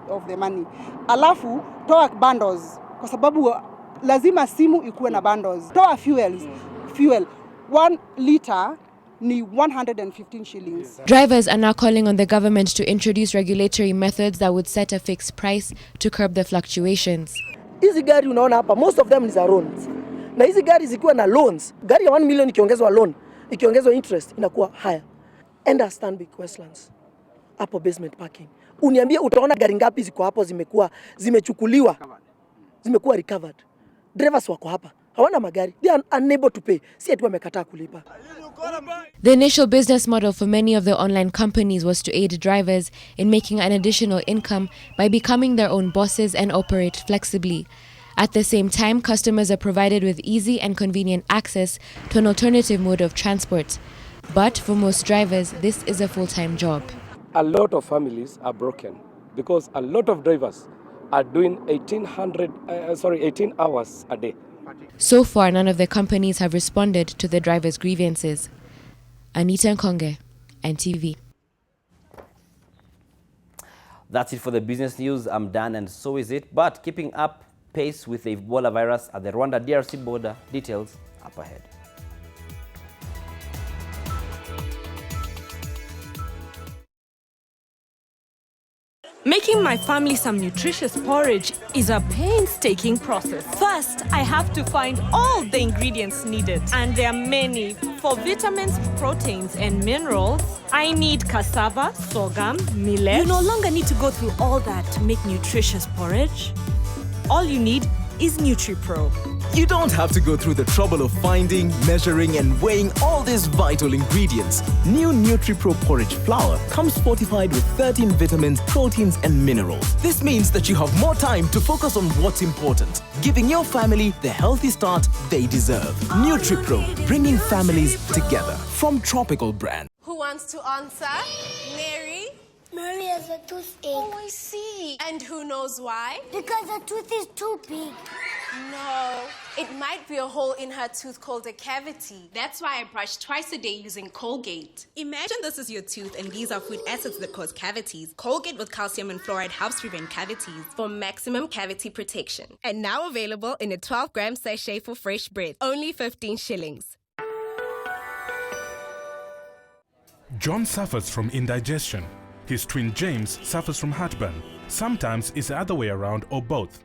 of the money. Alafu toa bundles kwa sababu lazima simu ikuwe na bundles. Toa fuel 1 liter ni 115 shillings. Drivers are now calling on the government to introduce regulatory methods that would set a fixed price to curb the fluctuations. Hizi gari unaona hapa, most of them is a loans. Na hizi gari zikiwa na loans, gari ya 1 million ikiongezwa loan, ikiongezwa interest inakuwa higher. Enda Stanbic Westlands hapo basement parking. Uniambie utaona gari ngapi ziko hapo zimechukuliwa, zimekuwa recovered. Drivers wako hapa hawana magari, they are unable to pay. Si eti wamekataa kulipa. The initial business model for many of the online companies was to aid drivers in making an additional income by becoming their own bosses and operate flexibly. At the same time, customers are provided with easy and convenient access to an alternative mode of transport. But for most drivers, this is a full-time job. A lot of families are broken because a lot of drivers are doing 18 hours a day. So far, none of the companies have responded to the drivers' grievances. Anita Nkonge, NTV. That's it for the business news. I'm done, and so is it. But keeping up pace with the Ebola virus at the Rwanda-DRC border, details up ahead. Making my family some nutritious porridge is a painstaking process. First, I have to find all the ingredients needed, and there are many. For vitamins, proteins, and minerals, I need cassava, sorghum, millet. You no longer need to go through all that to make nutritious porridge. All you need is NutriPro. You don't have to go through the trouble of finding, measuring, and weighing all these vital ingredients. New NutriPro porridge flour comes fortified with 13 vitamins, proteins, and minerals. This means that you have more time to focus on what's important, giving your family the healthy start they deserve. NutriPro, bringing families together. From Tropical Brand. Who wants to answer? Mary? Mary has a toothache. Oh, I see. And who knows why? Because her tooth is too big. No, it might be a hole in her tooth called a cavity. That's why I brush twice a day using Colgate. Imagine this is your tooth and these are food acids that cause cavities. Colgate with calcium and fluoride helps prevent cavities For maximum cavity protection. and now available in a 12-gram sachet for fresh breath. Only 15 shillings. John suffers from indigestion. His twin James suffers from heartburn. Sometimes it's the other way around or both.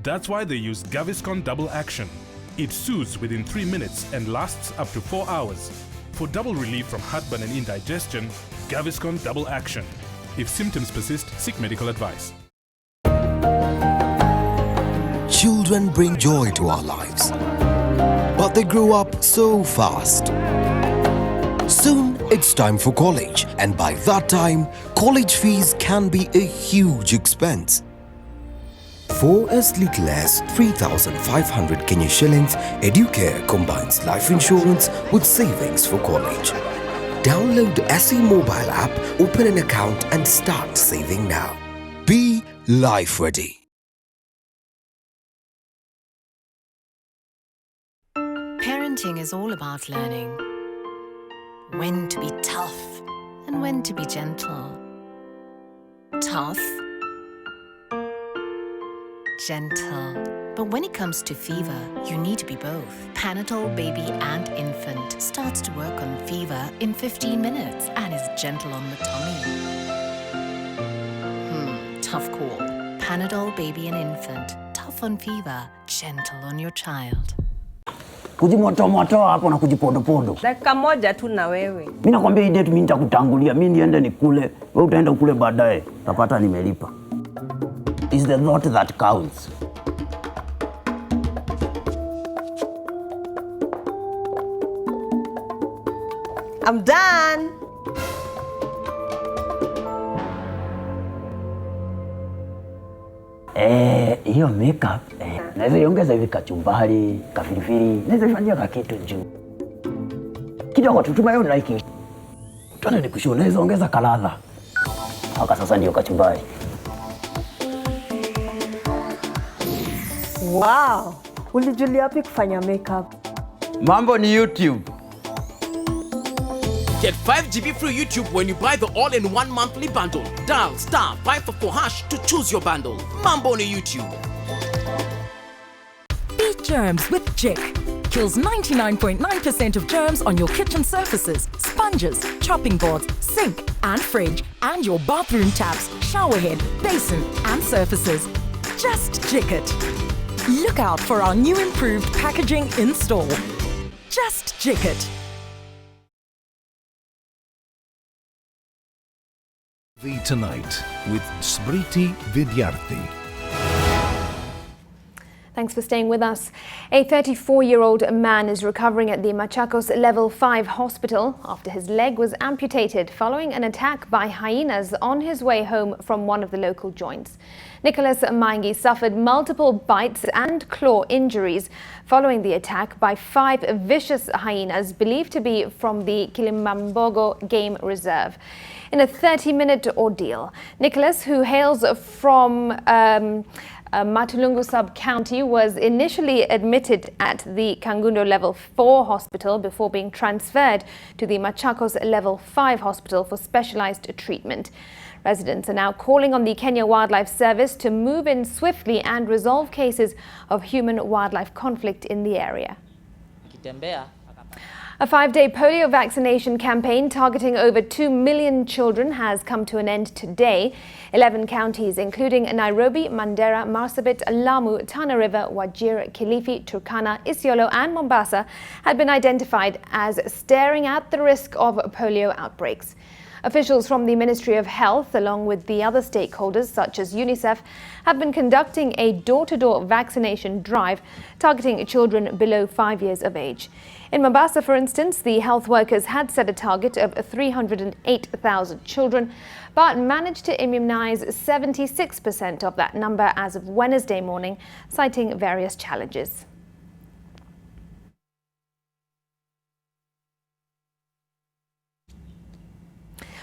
That's why they use Gaviscon Double Action. It soothes within 3 minutes and lasts up to 4 hours. For double relief from heartburn and indigestion, Gaviscon Double Action. If symptoms persist, seek medical advice. Children bring joy to our lives, but they grow up so fast. Soon it's time for college, and by that time, college fees can be a huge expense. For as little as 3,500 Kenya shillings, Educare combines life insurance with savings for college. Download the SE mobile app, open an account and start saving now. Be life ready. Parenting is all about learning when to be tough and when to be gentle. Tough, gentle. But when it comes to fever, you need to be both. Panadol Baby and Infant starts to work on fever in 15 minutes and is gentle on the tummy. Tough call. Panadol Baby and Infant. Tough on fever, gentle on your child. Kujimoto hapo na kujipodopodo. Dakika moja tu na wewe. Mimi nakwambia hii date mimi nitakutangulia. Mimi niende nikule, wewe utaenda kule baadaye. Utapata nimelipa. Is the thought that counts. I'm done. Hiyo makeup naweza iongeza hivi kachumbari, kafirifiri, naweza ifanyia kakitu juu. Kidogo tu tumayo like it. Twende nikushuo, naweza ongeza kaladha. Haka sasa ndio kachumbari. Wow. Ulijulia wapi kufanya makeup? Mambo ni YouTube. Get 5 GB free YouTube when you buy the all-in-one monthly bundle. Dial *544# to choose your bundle. Mambo on YouTube. Beat germs with Jik. Kills 99.9% of germs on your kitchen surfaces, sponges, chopping boards, sink and fridge, and your bathroom taps, shower head, basin and surfaces. Just Jik it. Look out for our new improved packaging in store. Just Jik it. Tonight with Smriti Vidyarthi. Thanks for staying with us. A 34-year-old man is recovering at the Machakos Level 5 hospital after his leg was amputated following an attack by hyenas on his way home from one of the local joints. Nicholas Maingi suffered multiple bites and claw injuries following the attack by 5 vicious hyenas believed to be from the Kilimambogo Game Reserve. In a 30-minute ordeal, Nicholas, who hails from Matulungu sub-county, was initially admitted at the Kangundo Level 4 hospital before being transferred to the Machakos Level 5 hospital for specialized treatment. Residents are now calling on the Kenya Wildlife Service to move in swiftly and resolve cases of human-wildlife conflict in the area. A 5-day polio vaccination campaign targeting over 2 million children has come to an end today. 11 counties, including Nairobi, Mandera, Marsabit, Lamu, Tana River, Wajir, Kilifi, Turkana, Isiolo and Mombasa, had been identified as staring at the risk of polio outbreaks. Officials from the Ministry of Health, along with the other stakeholders such as UNICEF, have been conducting a door-to-door vaccination drive targeting children below 5 years of age. In Mombasa, for instance, the health workers had set a target of 308,000 children, but managed to immunize 76% of that number as of Wednesday morning, citing various challenges.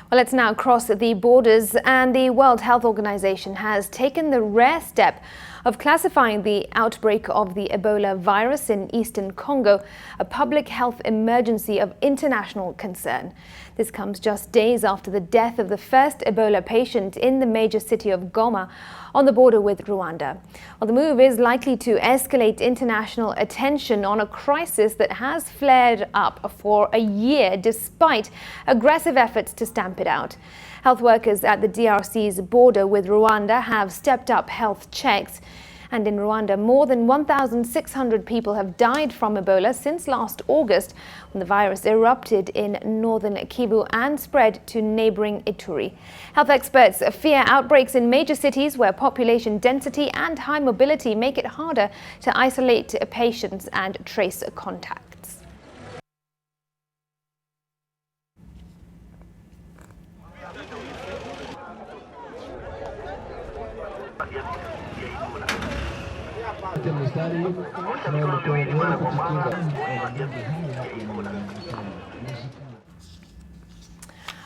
Well, let's now cross the borders, and the World Health Organization has taken the rare step of classifying the outbreak of the Ebola virus in eastern Congo a public health emergency of international concern. This comes just days after the death of the first Ebola patient in the major city of Goma on the border with Rwanda. Well, the move is likely to escalate international attention on a crisis that has flared up for a year despite aggressive efforts to stamp it out. Health workers at the DRC's border with Rwanda have stepped up health checks. And in Rwanda, more than 1,600 people have died from Ebola since last August, when the virus erupted in northern Kivu and spread to neighboring Ituri. Health experts fear outbreaks in major cities where population density and high mobility make it harder to isolate patients and trace contacts.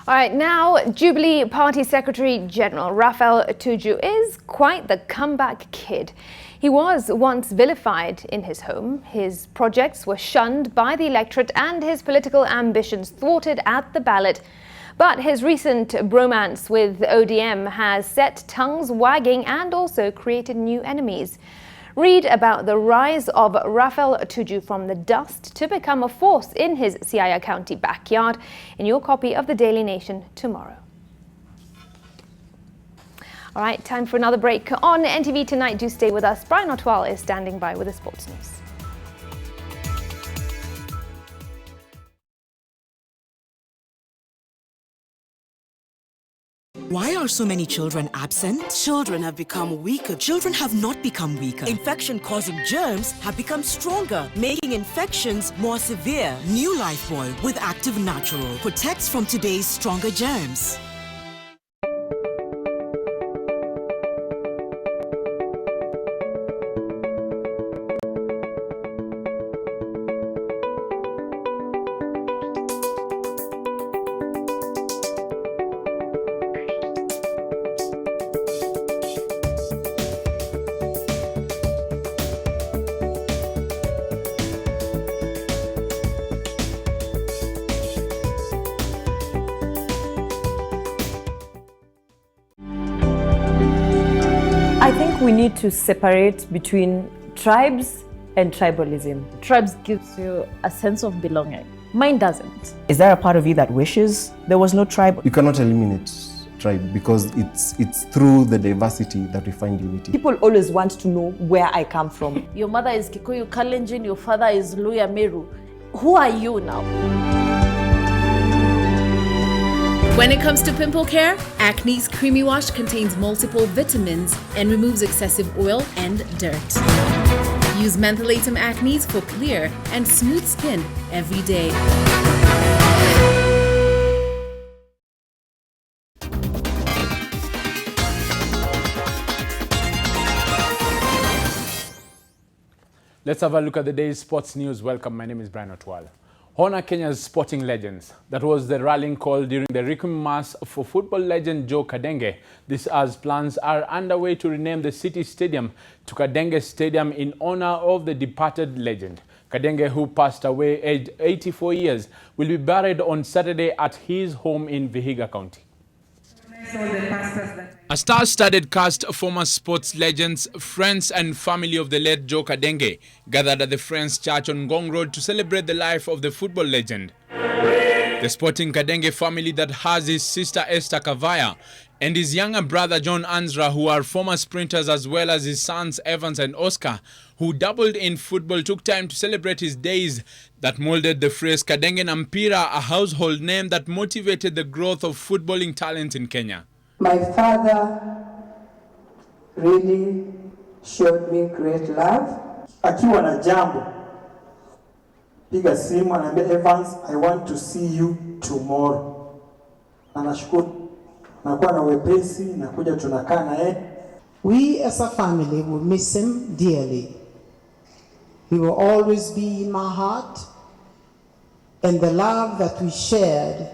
All right, now Jubilee Party Secretary General Raphael Tuju is quite the comeback kid. He was once vilified in his home, his projects were shunned by the electorate and his political ambitions thwarted at the ballot. But his recent bromance with ODM has set tongues wagging and also created new enemies. Read about the rise of Raphael Tuju from the dust to become a force in his Siaya County backyard in your copy of the Daily Nation tomorrow. All right, time for another break on NTV Tonight. Do stay with us. Brian Otwal is standing by with the sports news. Why are so many children absent? Children have become weaker. Children have not become weaker. Infection-causing germs have become stronger, making infections more severe. New Lifebuoy with Active Natural protects from today's stronger germs. we need to separate between tribes and tribalism. Tribes gives you a sense of belonging. Mine doesn't. Is there a part of you that wishes there was no tribe? You cannot eliminate tribe because it's through the diversity that we find unity. People always want to know where I come from. Your mother is Kikuyu Kalenjin, your father is Luya Meru. Who are you now? When it comes to pimple care, Acne's Creamy Wash contains multiple vitamins and removes excessive oil and dirt. Use Mentholatum Acne's for clear and smooth skin every day. Let's have a look at the day's sports news. Welcome, my name is Brian Otwal. Honor Kenya's sporting legends. That was the rallying call during the Requiem Mass for football legend Joe Kadenge. This as plans are underway to rename the city stadium to Kadenge Stadium in honor of the departed legend. Kadenge, who passed away aged 84 years, will be buried on Saturday at his home in Vihiga County. A star-studded cast of former sports legends, friends and family of the late Joe Kadenge gathered at the Friends Church on Ngong Road to celebrate the life of the football legend. The sporting Kadenge family that has his sister Esther Kavaya and his younger brother John Ansra, who are former sprinters, as well as his sons Evans and Oscar, who doubled in football, took time to celebrate his days that molded the phrase Kadenge na Mpira, a household name that motivated the growth of footballing talent in Kenya. My father really showed me great love. Akiwa na jambo, piga simu anaambia Evans, I want to see you tomorrow. Na nashukuru nakuwa na wepesi nakuja tunakaa na yeye. We as a family will miss him dearly. He will always be in my heart, and the love that we shared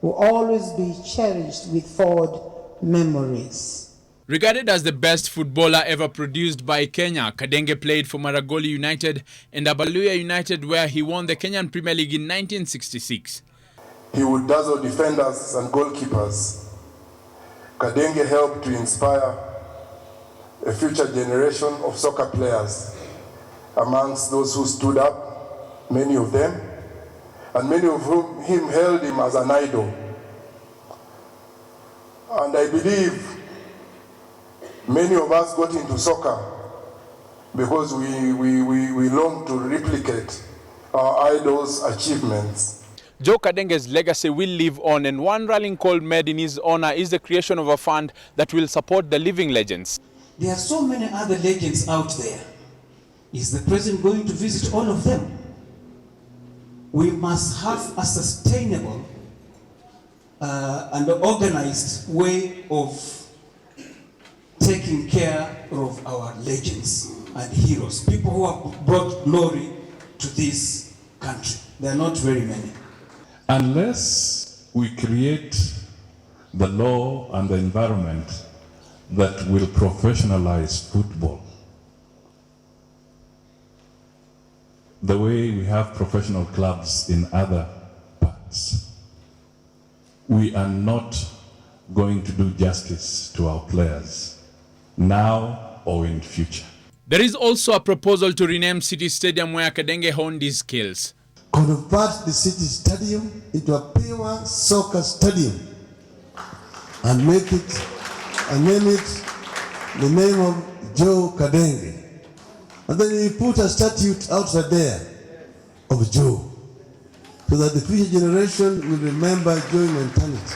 will always be cherished with fond memories. Regarded as the best footballer ever produced by Kenya, Kadenge played for Maragoli United and Abaluya United, where he won the Kenyan Premier League in 1966. He would dazzle defenders and goalkeepers. Kadenge helped to inspire a future generation of soccer players. Amongst those who stood up, many of them, and many of whom held him as an idol. And I believe many of us got into soccer because we long to replicate our idols' achievements. Joe Kadenge's legacy will live on, and one rallying call made in his honor is the creation of a fund that will support the living legends. There are so many other legends out there. Is the president going to visit all of them? We must have a sustainable and organized way of taking care of our legends and heroes, people who have brought glory to this country. There are not very many. Unless we create the law and the environment that will professionalize football, the way we have professional clubs in other parts, we are not going to do justice to our players, now or in future. There is also a proposal to rename City Stadium, where Kadenge honed his skills. Convert the city stadium into a pure soccer stadium and make it and name it the name of Joe Kadenge. And then you put a statue outside there of Joe, so that the future generation will remember Joe mentality.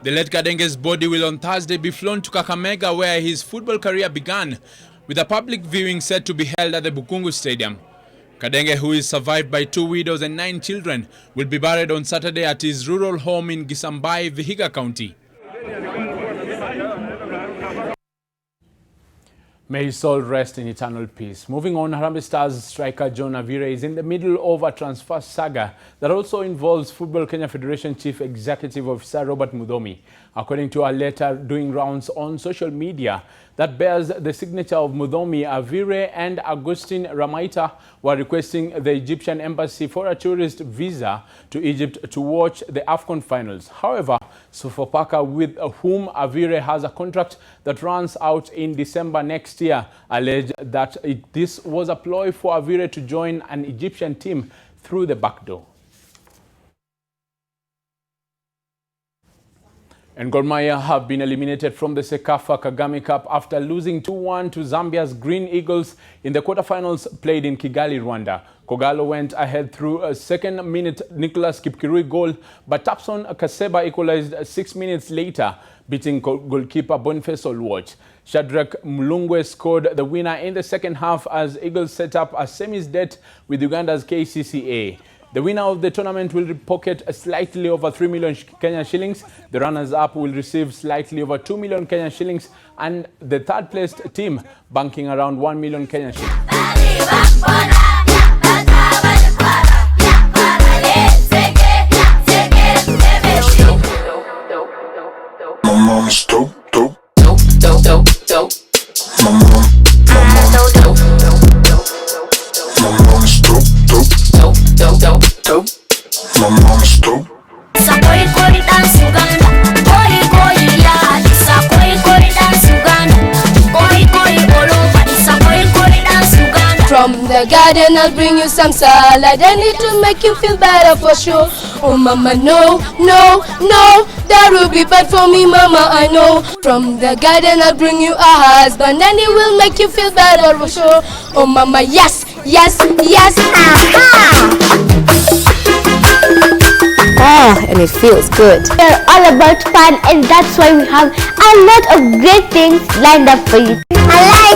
The late Kadenge's body will on Thursday be flown to Kakamega, where his football career began, with a public viewing set to be held at the Bukungu Stadium. Kadenge, who is survived by 2 widows and 9 children, will be buried on Saturday at his rural home in Gisambai, Vihiga County. May his soul rest in eternal peace. Moving on, Harambee Stars striker John Avire is in the middle of a transfer saga that also involves Football Kenya Federation Chief Executive Officer Robert Mudomi. According to a letter doing rounds on social media that bears the signature of Mudomi, Avire and Augustine Ramaita were requesting the Egyptian embassy for a tourist visa to Egypt to watch the AFCON finals. However, Sofapaka, with whom Avire has a contract that runs out in December next next year alleged that this was a ploy for Avire to join an Egyptian team through the back door. And Gor Mahia have been eliminated from the Sekafa Kagame Cup after losing 2-1 to Zambia's Green Eagles in the quarterfinals played in Kigali, Rwanda. Kogalo went ahead through a second-minute Nicholas Kipkirui goal, but Tapson Kaseba equalized 6 minutes later, beating goalkeeper Boniface Olwatch. Shadrack Mulungwe scored the winner in the second half as Eagles set up a semis debt with Uganda's KCCA. The winner of the tournament will pocket slightly over 3 million Kenyan shillings. The runners-up will receive slightly over 2 million Kenyan shillings, and the third-placed team banking around 1 million Kenyan shillings. From the garden I'll bring you some salad and it will make you feel better for sure. Oh mama, no, no, no, that will be bad for me mama, I know. From the garden I'll bring you a husband and it will make you feel better for sure. Oh mama, yes, yes, yes, and it feels good. We're all about fun and that's why we have a lot of great things lined up for you. I like